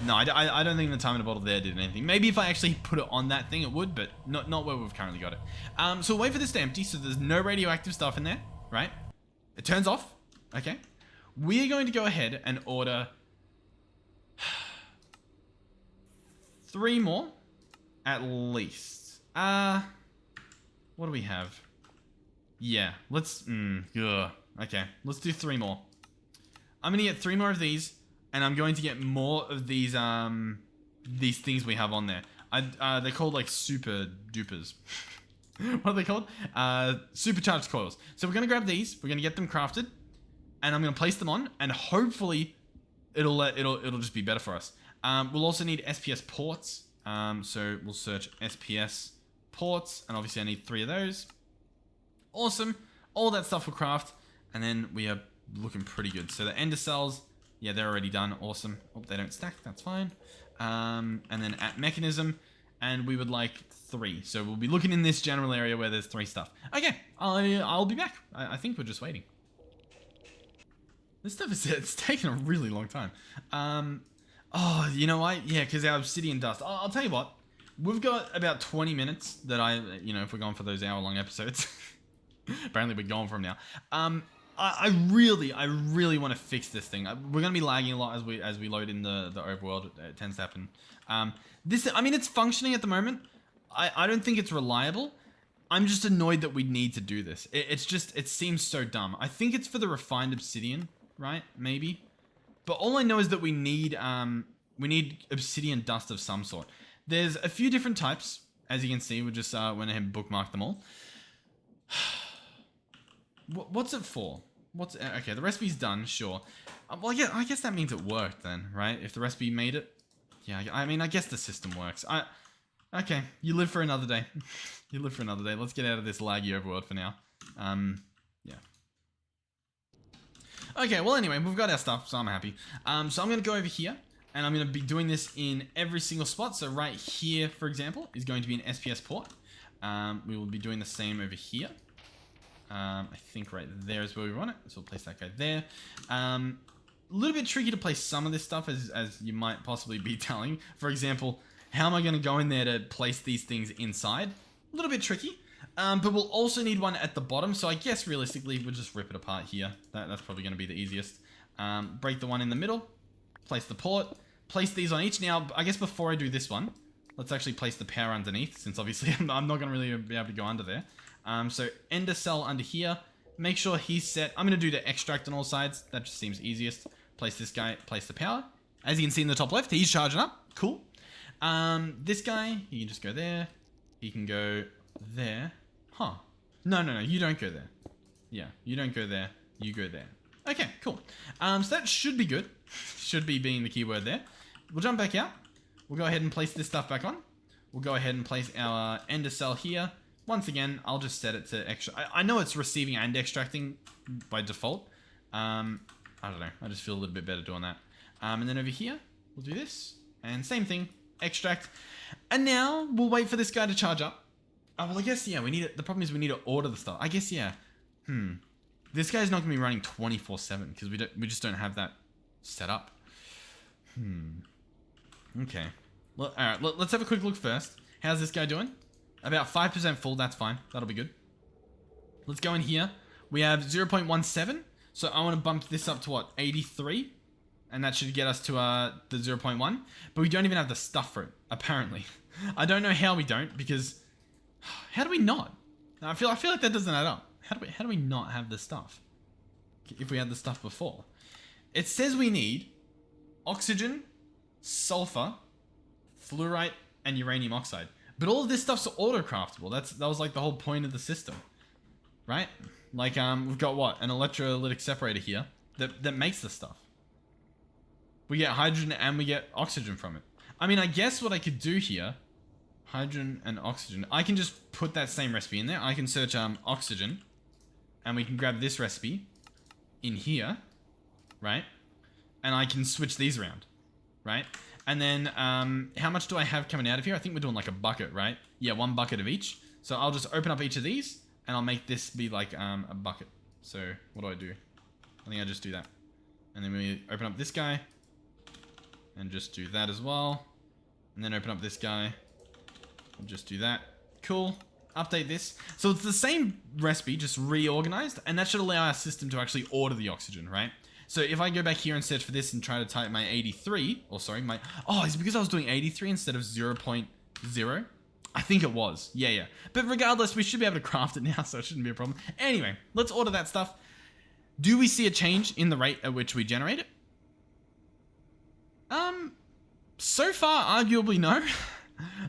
No, I don't think the time in a bottle there did anything. Maybe if I actually put it on that thing, it would, but not where we've currently got it. So we'll wait for this to empty, so there's no radioactive stuff in there, right? It turns off, okay? We are going to go ahead and order 3 more, at least. What do we have? Yeah, let's, okay, let's do 3 more. I'm gonna get 3 more of these. And I'm going to get more of these things we have on there. They're called like super dupers. What are they called? Supercharged coils. So we're going to grab these. We're going to get them crafted. And I'm going to place them on. And hopefully it'll just be better for us. We'll also need SPS ports. So we'll search SPS ports. And obviously I need 3 of those. Awesome. All that stuff will craft. And then we are looking pretty good. So the ender cells... Yeah, they're already done. Awesome. Oh, they don't stack. That's fine. And then at mechanism, and we would like 3. So we'll be looking in this general area where there's 3 stuff. Okay, I'll be back. I think we're just waiting. This stuff it's taken a really long time. Oh, you know why? Yeah, because our obsidian dust. I'll tell you what. We've got about 20 minutes that if we're going for those hour-long episodes. Apparently we're going for them now. I really want to fix this thing. We're going to be lagging a lot as we load in the overworld. It tends to happen. It's functioning at the moment. I don't think it's reliable. I'm just annoyed that we need to do this. It seems so dumb. I think it's for the refined obsidian, right? Maybe. But all I know is that we need obsidian dust of some sort. There's a few different types. As you can see, we just went ahead and bookmarked them all. What's it for? Okay, the recipe's done, sure. Well, yeah, I guess that means it worked then, right? If the recipe made it. Yeah, I mean, I guess the system works. Okay, you live for another day. You live for another day. Let's get out of this laggy overworld for now. Yeah. Okay, well anyway, we've got our stuff, so I'm happy. So I'm going to go over here, and I'm going to be doing this in every single spot. So right here, for example, is going to be an SPS port. We will be doing the same over here. I think right there is where we want it. So we'll place that guy there. A little bit tricky to place some of this stuff, as you might possibly be telling. For example, how am I going to go in there to place these things inside? A little bit tricky. But we'll also need one at the bottom. So I guess realistically, we'll just rip it apart here. That's probably going to be the easiest. Break the one in the middle. Place the port. Place these on each. Now, I guess before I do this one, let's actually place the power underneath, since obviously I'm not going to really be able to go under there. So ender cell under here. Make sure he's set. I'm going to do the extract on all sides. That just seems easiest. Place this guy. Place the power. As you can see in the top left, he's charging up. Cool. This guy, he can just go there. He can go there. Huh. No, you don't go there. Yeah, you don't go there. You go there. Okay, cool. So that should be good. Should be being the keyword there. We'll jump back out. We'll go ahead and place this stuff back on. We'll go ahead and place our ender cell here. Once again, I'll just set it to extra. I know it's receiving and extracting by default. I don't know. I just feel a little bit better doing that. And then over here, we'll do this. And same thing, extract. And now we'll wait for this guy to charge up. Oh, well, I guess, yeah, we need it. The problem is we need to order the stuff. I guess, yeah. This guy's not going to be running 24/7 because we just don't have that set up. Okay. Well, all right, let's have a quick look first. How's this guy doing? About 5% full. That's fine. That'll be good. Let's go in here. We have 0.17. So I want to bump this up to what? 83? And that should get us to the 0.1. But we don't even have the stuff for it, apparently. I don't know how we don't, because how do we not? I feel like that doesn't add up. How do we not have the stuff if we had the stuff before? It says we need oxygen, sulfur, fluorite, and uranium oxide. But all of this stuff's auto-craftable. That was like the whole point of the system, right? Like we've got what? An electrolytic separator here that makes the stuff. We get hydrogen and we get oxygen from it. I mean, I guess what I could do here, hydrogen and oxygen, I can just put that same recipe in there. I can search oxygen, and we can grab this recipe in here, right? And I can switch these around, right? And then how much do I have coming out of here? I think we're doing like a bucket, right? Yeah, 1 bucket of each. So I'll just open up each of these, and I'll make this be like a bucket. So what do? I think I just do that. And then we open up this guy, and just do that as well. And then open up this guy, and just do that. Cool. Update this. So it's the same recipe, just reorganized, and that should allow our system to actually order the oxygen, right? So if I go back here and search for this and try to type my 83, or sorry, it's because I was doing 83 instead of 0.0. I think it was. Yeah. But regardless, we should be able to craft it now, so it shouldn't be a problem. Anyway, let's order that stuff. Do we see a change in the rate at which we generate it? So far, arguably no.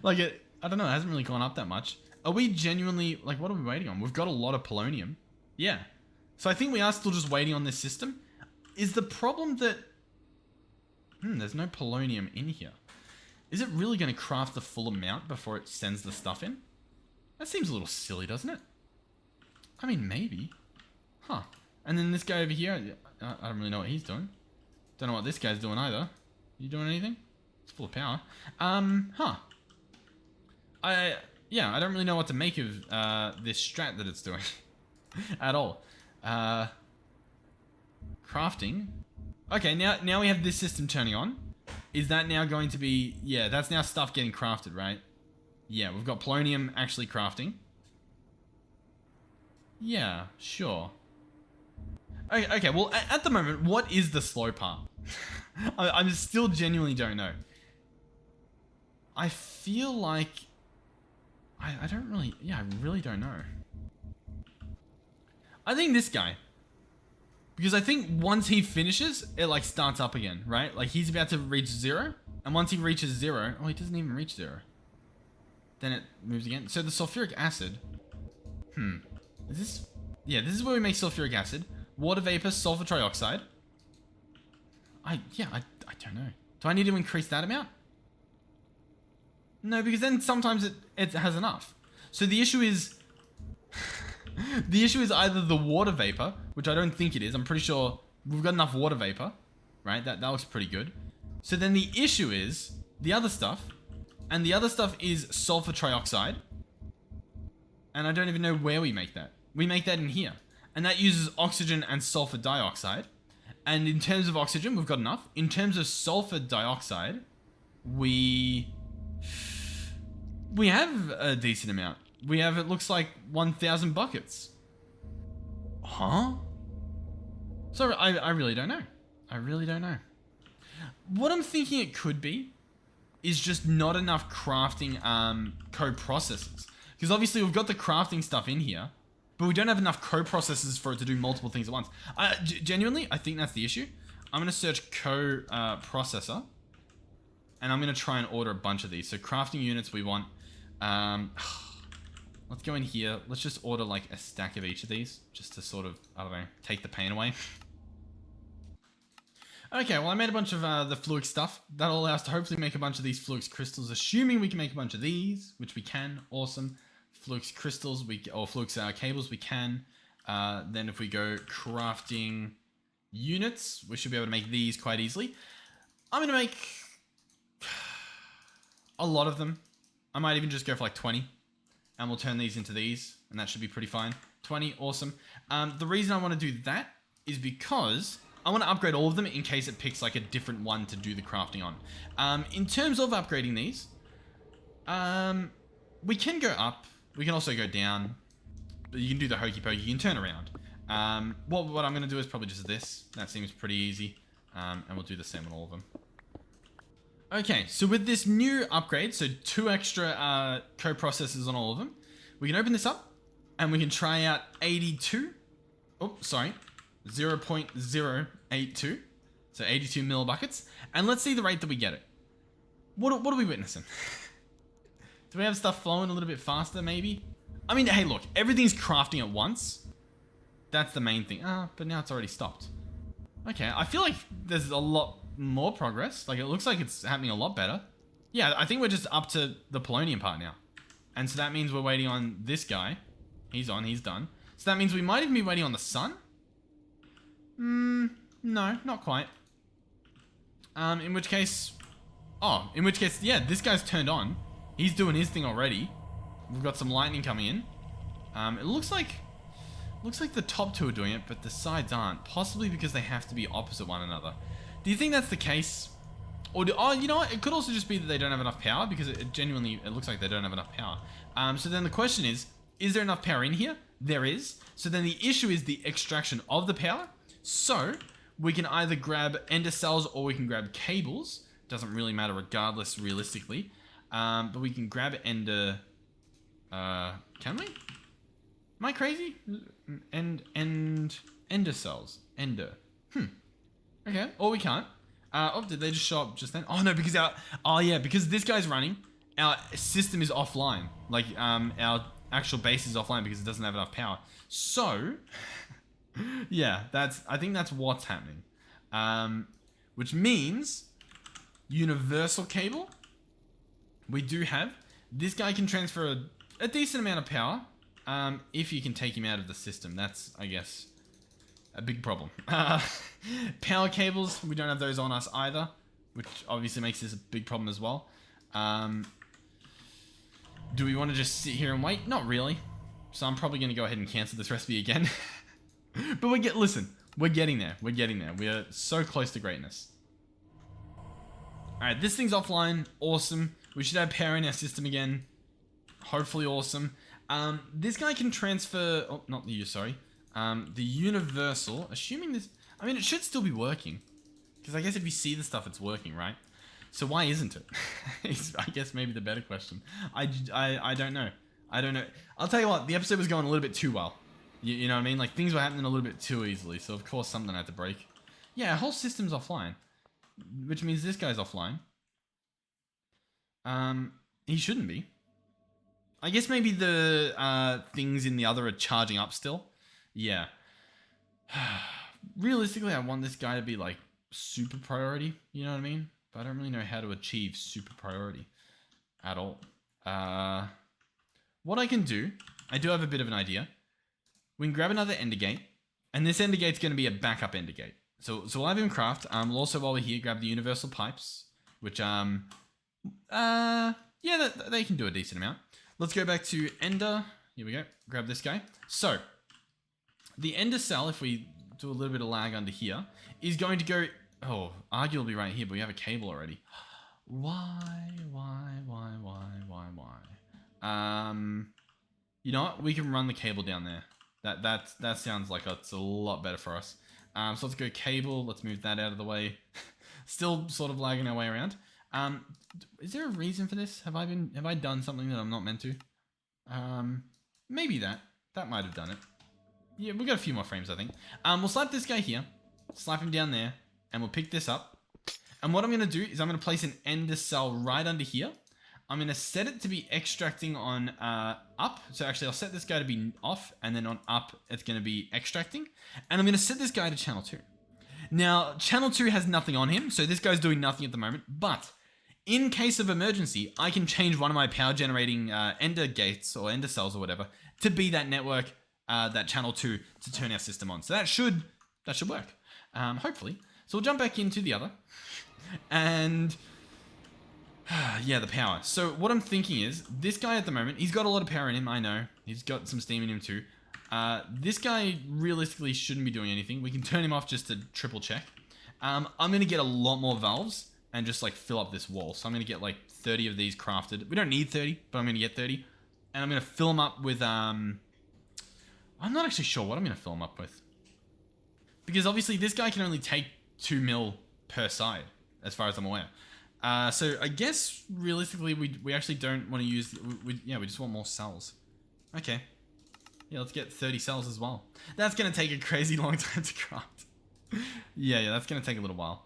I don't know, it hasn't really gone up that much. Are we genuinely, what are we waiting on? We've got a lot of polonium. Yeah. So I think we are still just waiting on this system. Is the problem that... there's no polonium in here. Is it really going to craft the full amount before it sends the stuff in? That seems a little silly, doesn't it? I mean, maybe. Huh. And then this guy over here, I don't really know what he's doing. Don't know what this guy's doing either. You doing anything? It's full of power. Huh. I don't really know what to make of this strat that it's doing. At all. Crafting. Okay, now we have this system turning on. Is that now going to be... Yeah, that's now stuff getting crafted, right? Yeah, we've got polonium actually crafting. Yeah, sure. Okay, well, at the moment, what is the slow part? I still genuinely don't know. I feel like I don't really, yeah, I really don't know. I think this guy. Because I think once he finishes, it like starts up again, right? Like he's about to reach 0. And once he reaches 0, oh, he doesn't even reach 0. Then it moves again. So the sulfuric acid, is this, yeah, this is where we make sulfuric acid. Water vapor, sulfur trioxide. I don't know. Do I need to increase that amount? No, because then sometimes it has enough. So the issue is, the issue is either the water vapor, which I don't think it is. I'm pretty sure we've got enough water vapor, right? That looks pretty good. So then the issue is the other stuff, and the other stuff is sulfur trioxide. And I don't even know where we make that. We make that in here. And that uses oxygen and sulfur dioxide. And in terms of oxygen, we've got enough. In terms of sulfur dioxide, we have a decent amount. We have, it looks like 1,000 buckets. Huh? So I really don't know. I really don't know. What I'm thinking it could be is just not enough crafting co-processors. Because obviously we've got the crafting stuff in here, but we don't have enough co-processors for it to do multiple things at once. Genuinely, I think that's the issue. I'm going to search co-processor, and I'm going to try and order a bunch of these. So crafting units we want. Let's go in here. Let's just order like a stack of each of these, just to sort of, I don't know, take the pain away. Okay, well I made a bunch of the Flux stuff. That'll allow us to hopefully make a bunch of these Flux crystals, assuming we can make a bunch of these, which we can. Awesome. Flux crystals, or Flux cables, we can. Then if we go crafting units, we should be able to make these quite easily. I'm going to make a lot of them. I might even just go for like 20. And we'll turn these into these, and that should be pretty fine. 20, awesome. The reason I want to do that is because I want to upgrade all of them in case it picks like a different one to do the crafting on. In terms of upgrading these, we can go up. We can also go down. But you can do the hokey pokey. You can turn around. What I'm going to do is probably just this. That seems pretty easy. And we'll do the same on all of them. Okay, so with this new upgrade, so 2 extra co-processors on all of them, we can open this up and we can try out 82. Oh, sorry. 0.082. So 82 millibuckets. And let's see the rate that we get it. What are we witnessing? Do we have stuff flowing a little bit faster, maybe? I mean, hey, look, everything's crafting at once. That's the main thing. But now it's already stopped. Okay, I feel like there's a lot more progress. Like, it looks like it's happening a lot better. Yeah, I think we're just up to the polonium part now. And so that means we're waiting on this guy. He's on, he's done. So that means we might even be waiting on the sun. No, not quite. In which case, yeah, this guy's turned on. He's doing his thing already. We've got some lightning coming in. It looks like the top 2 are doing it, but the sides aren't. Possibly because they have to be opposite one another. Do you think that's the case? Or you know what? It could also just be that they don't have enough power, because it genuinely looks like they don't have enough power. So then the question is there enough power in here? There is. So then the issue is the extraction of the power. So we can either grab ender cells or we can grab cables. Doesn't really matter regardless, realistically. But we can grab ender. Can we? Am I crazy? Ender cells. Ender. Okay. Or we can't. Oh, did they just show up just then? Oh no, because because this guy's running, our system is offline. Like our actual base is offline because it doesn't have enough power. So yeah, I think that's what's happening. Which means universal cable. We do have. This guy can transfer a decent amount of power. If you can take him out of the system. That's, I guess, a big problem. Power cables, we don't have those on us either, which obviously makes this a big problem as well. Do we want to just sit here and wait? Not really. So I'm probably going to go ahead and cancel this recipe again. But listen, we're getting there. We're getting there. We are so close to greatness. Alright, this thing's offline. Awesome. We should have power in our system again. Hopefully awesome. This guy can transfer... Oh, not the sorry. The universal... Assuming this... I mean, it should still be working. Because I guess if you see the stuff, it's working, right? So why isn't it? It's, I guess, maybe the better question. I don't know. I don't know. I'll tell you what, the episode was going a little bit too well. You know what I mean? Like, things were happening a little bit too easily, so of course something had to break. Yeah, our whole system's offline. Which means this guy's offline. He shouldn't be. I guess maybe the things in the other are charging up still. Yeah. Realistically, I want this guy to be like super priority, you know what I mean? But I don't really know how to achieve super priority at all. What I can do, I do have a bit of an idea. We can grab another ender gate, and this ender gate's going to be a backup ender gate. So we'll have him craft. We'll also, while we're here, grab the universal pipes, which yeah, they can do a decent amount. Let's go back to ender. Here we go. Grab this guy. So the ender cell, if we do a little bit of lag under here, is going to go, oh, arguably right here, but we have a cable already. Why? You know what? We can run the cable down there. That sounds like it's a lot better for us. So let's go cable. Let's move that out of the way. Still sort of lagging our way around. Is there a reason for this? Have I done something that I'm not meant to? Maybe that might have done it. Yeah, we got a few more frames, I think. We'll slap this guy here, slap him down there, and we'll pick this up. And what I'm going to do is I'm going to place an ender cell right under here. I'm going to set it to be extracting on up. So actually, I'll set this guy to be off, and then on up, it's going to be extracting. And I'm going to set this guy to channel 2. Now, channel 2 has nothing on him, so this guy's doing nothing at the moment. But in case of emergency, I can change one of my power generating ender gates or ender cells or whatever to be that network, that channel 2 to turn our system on. So that should work, hopefully. So we'll jump back into the other, and yeah, the power. So what I'm thinking is, this guy at the moment, he's got a lot of power in him, I know. He's got some steam in him too. This guy realistically shouldn't be doing anything. We can turn him off just to triple check. I'm going to get a lot more valves and just like fill up this wall. So I'm going to get like 30 of these crafted. We don't need 30, but I'm going to get 30. And I'm going to fill them up with, I'm not actually sure what I'm going to fill them up with. Because obviously this guy can only take 2 mil per side, as far as I'm aware. So I guess realistically we actually don't want to use, we just want more cells. Okay. Yeah, let's get 30 cells as well. That's going to take a crazy long time to craft. yeah, that's going to take a little while.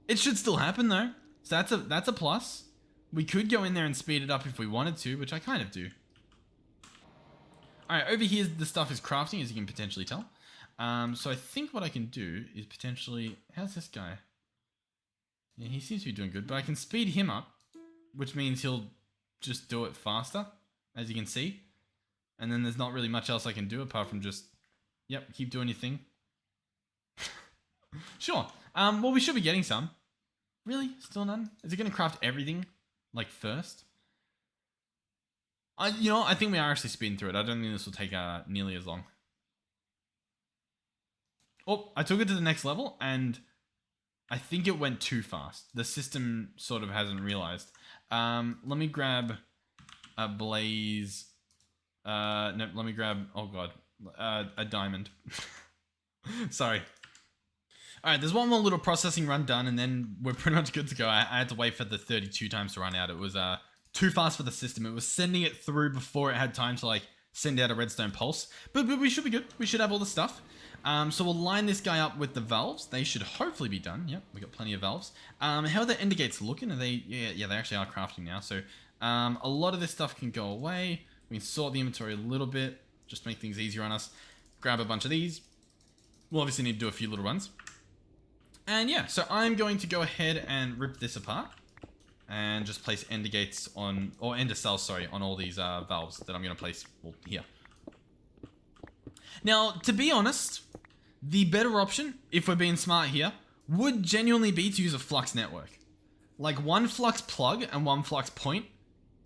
It should still happen though. So that's a plus. We could go in there and speed it up if we wanted to, which I kind of do. Alright, over here the stuff is crafting, as you can potentially tell. So I think what I can do is potentially, how's this guy? Yeah, he seems to be doing good, but I can speed him up, which means he'll just do it faster, as you can see. And then there's not really much else I can do apart from just, yep, keep doing your thing. Sure. Well, we should be getting some. Really? Still none? Is it going to craft everything, like, first? I think we are actually speeding through it. I don't think this will take nearly as long. Oh, I took it to the next level, and I think it went too fast. The system sort of hasn't realized. Let me grab a blaze. No, let me grab, oh god, a diamond. Sorry. Alright, there's one more little processing run done, and then we're pretty much good to go. I had to wait for the 32 times to run out. It was too fast for the system. It was sending it through before it had time to like send out a redstone pulse. But we should be good. We should have all the stuff. So we'll line this guy up with the valves. They should hopefully be done. Yep, we got plenty of valves. How are the ender gates looking? Are they? Yeah, they actually are crafting now. So a lot of this stuff can go away. We can sort the inventory a little bit, just to make things easier on us. Grab a bunch of these. We'll obviously need to do a few little runs. And yeah, so I'm going to go ahead and rip this apart and just place ender gates on, or ender cells, sorry, on all these valves that I'm going to place here. Now, to be honest, the better option, if we're being smart here, would genuinely be to use a Flux network. Like one Flux plug and one Flux point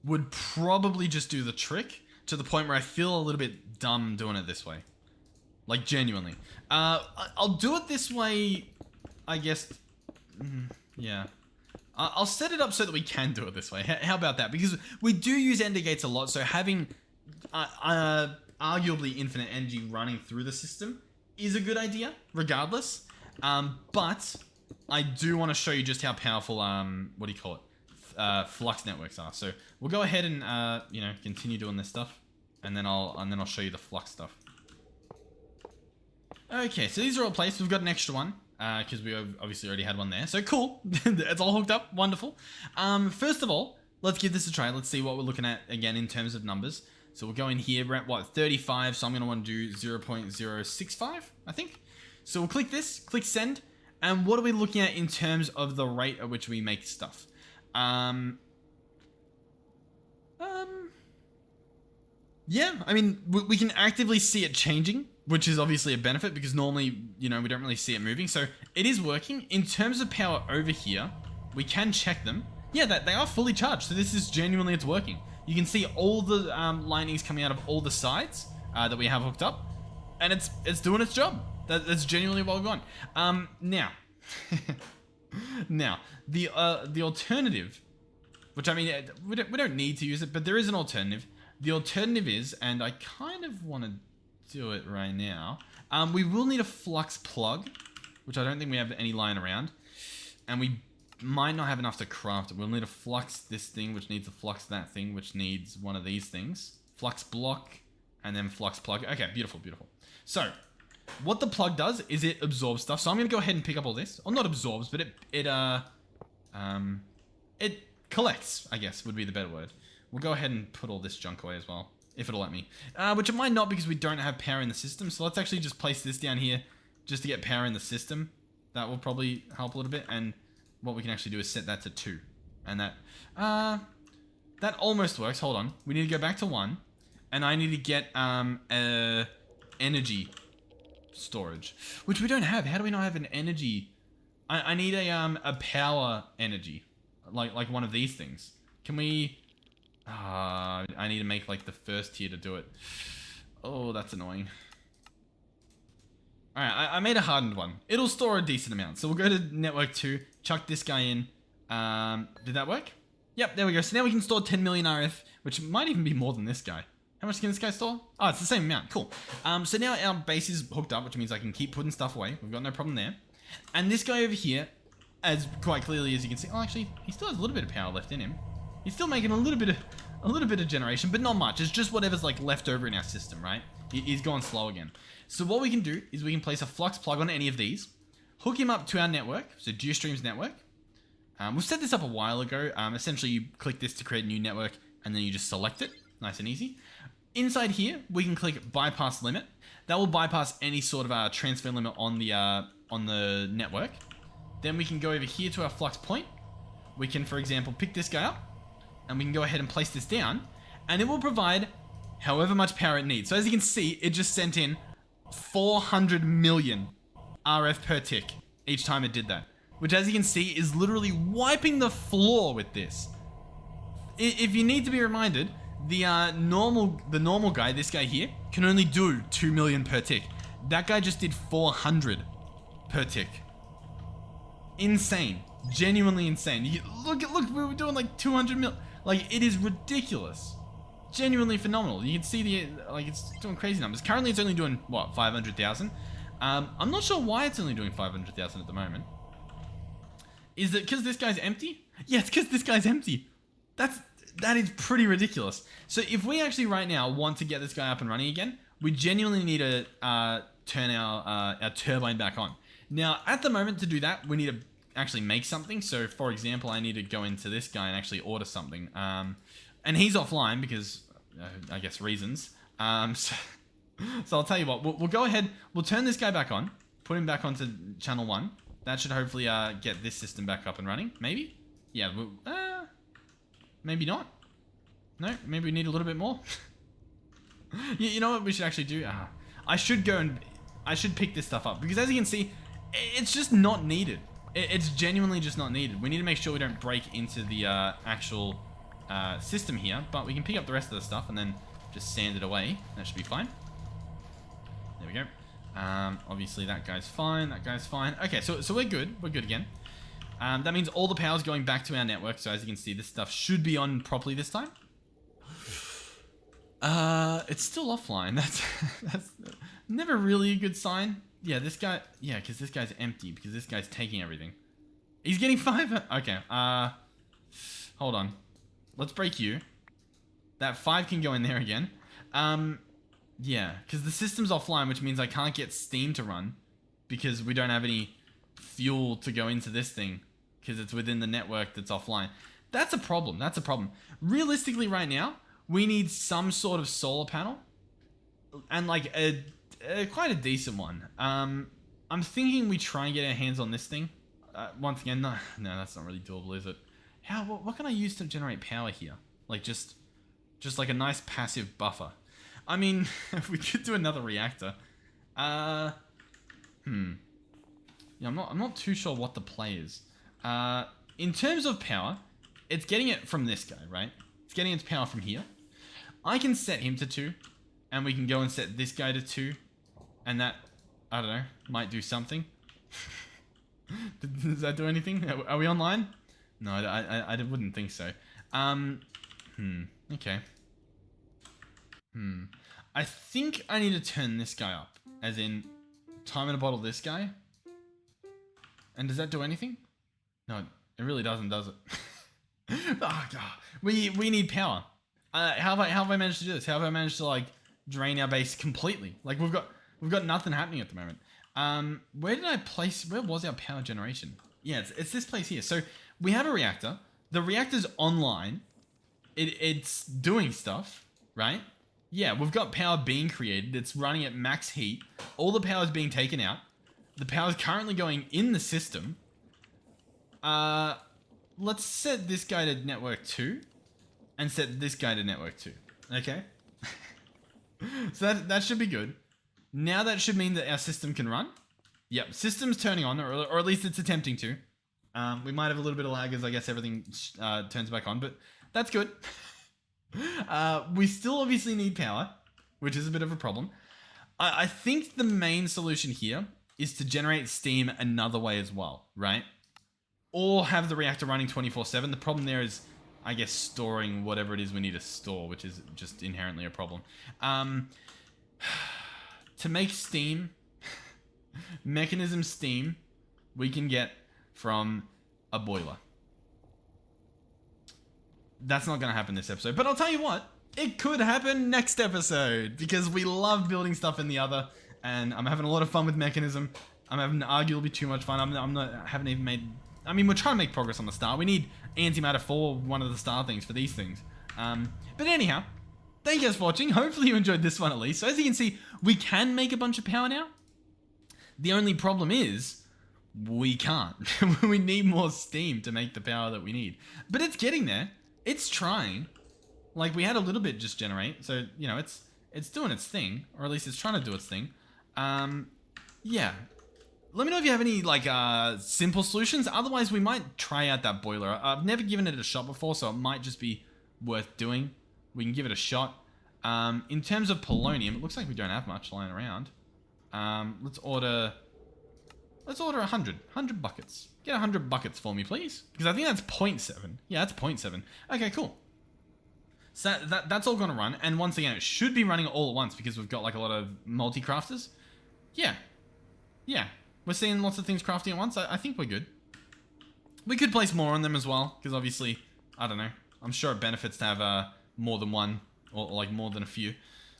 would probably just do the trick, to the point where I feel a little bit dumb doing it this way. Like, genuinely. I'll do it this way, I guess. Yeah. I'll set it up so that we can do it this way. How about that? Because we do use ender gates a lot, so having arguably infinite energy running through the system is a good idea, regardless. But I do want to show you just how powerful, what do you call it? Flux networks are. So we'll go ahead and you know, continue doing this stuff, and then I'll show you the Flux stuff. Okay, so these are all placed. We've got an extra one because we obviously already had one there. So cool, it's all hooked up. Wonderful. First of all, let's give this a try. Let's see what we're looking at again in terms of numbers. So we'll go in here. We're at what, 35. So I'm gonna want to do 0.065, I think. So we'll click this, click send. And what are we looking at in terms of the rate at which we make stuff? Yeah, I mean, we can actively see it changing, which is obviously a benefit because normally, you know, we don't really see it moving. So it is working. In terms of power over here, we can check them. Yeah, they are fully charged. So this is genuinely, it's working. You can see all the lightnings coming out of all the sides that we have hooked up, and it's doing its job. That's genuinely what we want. Now, now the alternative, which I mean, we don't need to use it, but there is an alternative. The alternative is, and I kind of want to do it right now. We will need a flux plug, which I don't think we have any lying around, and we might not have enough to craft it. We'll need a flux this thing, which needs a flux that thing, which needs one of these things. Flux block, and then flux plug. Okay, beautiful, beautiful. So what the plug does is it absorbs stuff. So I'm going to go ahead and pick up all this. Or not absorbs, but it collects, I guess, would be the better word. We'll go ahead and put all this junk away as well, if it'll let me. Which it might not because we don't have power in the system. So let's actually just place this down here just to get power in the system. That will probably help a little bit. And what we can actually do is set that to 2. And that almost works. Hold on. We need to go back to 1. And I need to get energy storage, which we don't have. How do we not have an energy? I need a power energy, like one of these things. Can we? I need to make like the first tier to do it. Oh, that's annoying. All right, I made a hardened one. It'll store a decent amount. So we'll go to network 2, chuck this guy in. Did that work? Yep, there we go. So now we can store 10 million RF, which might even be more than this guy. How much can this guy store? Oh, it's the same amount. Cool. So now our base is hooked up, which means I can keep putting stuff away. We've got no problem there. And this guy over here, as quite clearly as you can see, oh, actually, he still has a little bit of power left in him. He's still making a little bit of generation, but not much. It's just whatever's like left over in our system, right? He's going slow again. So what we can do is we can place a flux plug on any of these, hook him up to our network, so GeoStream's network. We've set this up a while ago. Essentially, you click this to create a new network, and then you just select it. Nice and easy. Inside here, we can click bypass limit. That will bypass any sort of transfer limit on the network. Then we can go over here to our flux point. We can, for example, pick this guy up, and we can go ahead and place this down, and it will provide however much power it needs. So as you can see, it just sent in 400 million RF per tick each time it did that, which as you can see is literally wiping the floor with this. If you need to be reminded, the normal guy, this guy here, can only do 2 million per tick. That guy just did 400 per tick. Insane. Genuinely insane. Look, we were doing like 200 mil. Like, it is ridiculous. Genuinely phenomenal. You can see it's doing crazy numbers. Currently, it's only doing, what, 500,000? I'm not sure why it's only doing 500,000 at the moment. Is it because this guy's empty? Yeah, it's because this guy's empty. That is pretty ridiculous. So if we actually right now want to get this guy up and running again, we genuinely need to turn our turbine back on. Now, at the moment to do that, we need to actually make something. So for example, I need to go into this guy and actually order something. And he's offline because, I guess, reasons. So I'll tell you what, we'll go ahead, we'll turn this guy back on, put him back onto channel 1. That should hopefully get this system back up and running. Maybe? Yeah, maybe not. No, maybe we need a little bit more. You know what we should actually do? I should go and I should pick this stuff up because as you can see, it's just not needed. It's genuinely just not needed. We need to make sure we don't break into the actual system here, but we can pick up the rest of the stuff and then just sand it away. That should be fine. There we go. Obviously that guy's fine. That guy's fine. Okay, so we're good. We're good again. That means all the power's going back to our network. So as you can see, this stuff should be on properly this time. It's still offline. That's never really a good sign. Yeah, this guy. Yeah, because this guy's empty because this guy's taking everything. He's getting 5. Okay. Hold on. Let's break you. That 5 can go in there again. Yeah, because the system's offline, which means I can't get Steam to run because we don't have any fuel to go into this thing because it's within the network that's offline. That's a problem. That's a problem. Realistically, right now, we need some sort of solar panel and like quite a decent one. I'm thinking we try and get our hands on this thing. Once again, no, that's not really doable, is it? What can I use to generate power here? Like just like a nice passive buffer. I mean, if we could do another reactor. Yeah, I'm not too sure what the play is. In terms of power, it's getting it from this guy, right? It's getting its power from here. I can set him to 2, and we can go and set this guy to 2, and that, I don't know, might do something. Does that do anything? Are we online? No, I wouldn't think so. Okay. I think I need to turn this guy up, as in time in a bottle this guy. And does that do anything? No, it really doesn't, does it? Oh god, we need power. How have I managed to do this? How have I managed to like drain our base completely? Like we've got nothing happening at the moment. Where was our power generation? Yeah, it's this place here. So we have a reactor. The reactor's online. It's doing stuff, right? Yeah, we've got power being created. It's running at max heat. All the power is being taken out. The power is currently going in the system. Let's set this guy to network 2 and set this guy to network 2. Okay? So that should be good. Now that should mean that our system can run. Yep, system's turning on, or at least it's attempting to. We might have a little bit of lag as I guess everything turns back on, but that's good. We still obviously need power, which is a bit of a problem. I think the main solution here is to generate steam another way as well, right? Or have the reactor running 24/7. The problem there is, I guess, storing whatever it is we need to store, which is just inherently a problem. To make steam, mechanism steam, we can get from a boiler. That's not going to happen this episode, but I'll tell you what, it could happen next episode because we love building stuff in the other, and I'm having a lot of fun with mechanism. I'm having arguably too much fun. Haven't even made. I mean, we're trying to make progress on the star. We need antimatter for one of the star things for these things. But anyhow, thank you guys for watching. Hopefully you enjoyed this one at least. So as you can see, we can make a bunch of power now. The only problem is we can't. We need more steam to make the power that we need. But it's getting there. It's trying. Like we had a little bit just generate. So, you know, it's doing its thing, or at least it's trying to do its thing. Yeah. Let me know if you have any like simple solutions. Otherwise, we might try out that boiler. I've never given it a shot before, so it might just be worth doing. We can give it a shot. In terms of polonium, it looks like we don't have much lying around. Let's order 100 buckets. Get 100 buckets for me, please. Because I think that's 0.7. Yeah, that's 0.7. Okay, cool. So that's all gonna run. And once again, it should be running all at once because we've got like a lot of multi-crafters. Yeah. Yeah. We're seeing lots of things crafting at once. I think we're good. We could place more on them as well. Because obviously, I don't know. I'm sure it benefits to have more than one. Or like more than a few.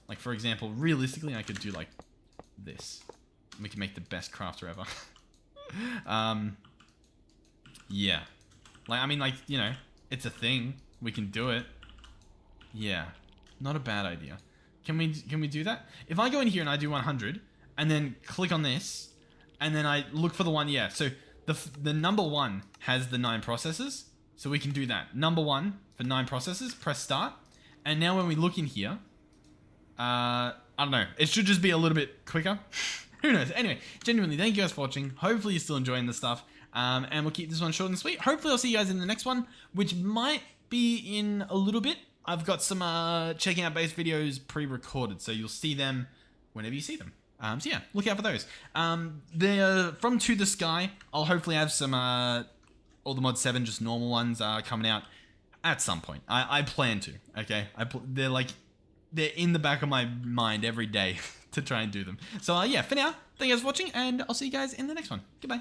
Like for example, realistically, I could do like this. We can make the best crafter ever. Yeah. Like, I mean, like, you know, it's a thing. We can do it. Yeah. Not a bad idea. Can we do that? If I go in here and I do 100, and then click on this, and then I look for the one, yeah. So the number 1 has the 9 processes. So we can do that. Number 1 for 9 processes, press start. And now when we look in here, I don't know. It should just be a little bit quicker. Who knows? Anyway, genuinely, thank you guys for watching. Hopefully you're still enjoying the stuff. And we'll keep this one short and sweet. Hopefully I'll see you guys in the next one, which might be in a little bit. I've got some checking out base videos pre-recorded, so you'll see them whenever you see them. So yeah, look out for those. They're from To The Sky. I'll hopefully have some Allthemodium 7, just normal ones coming out at some point. I plan to, okay? They're in the back of my mind every day to try and do them. So yeah, for now, thank you guys for watching, and I'll see you guys in the next one. Goodbye.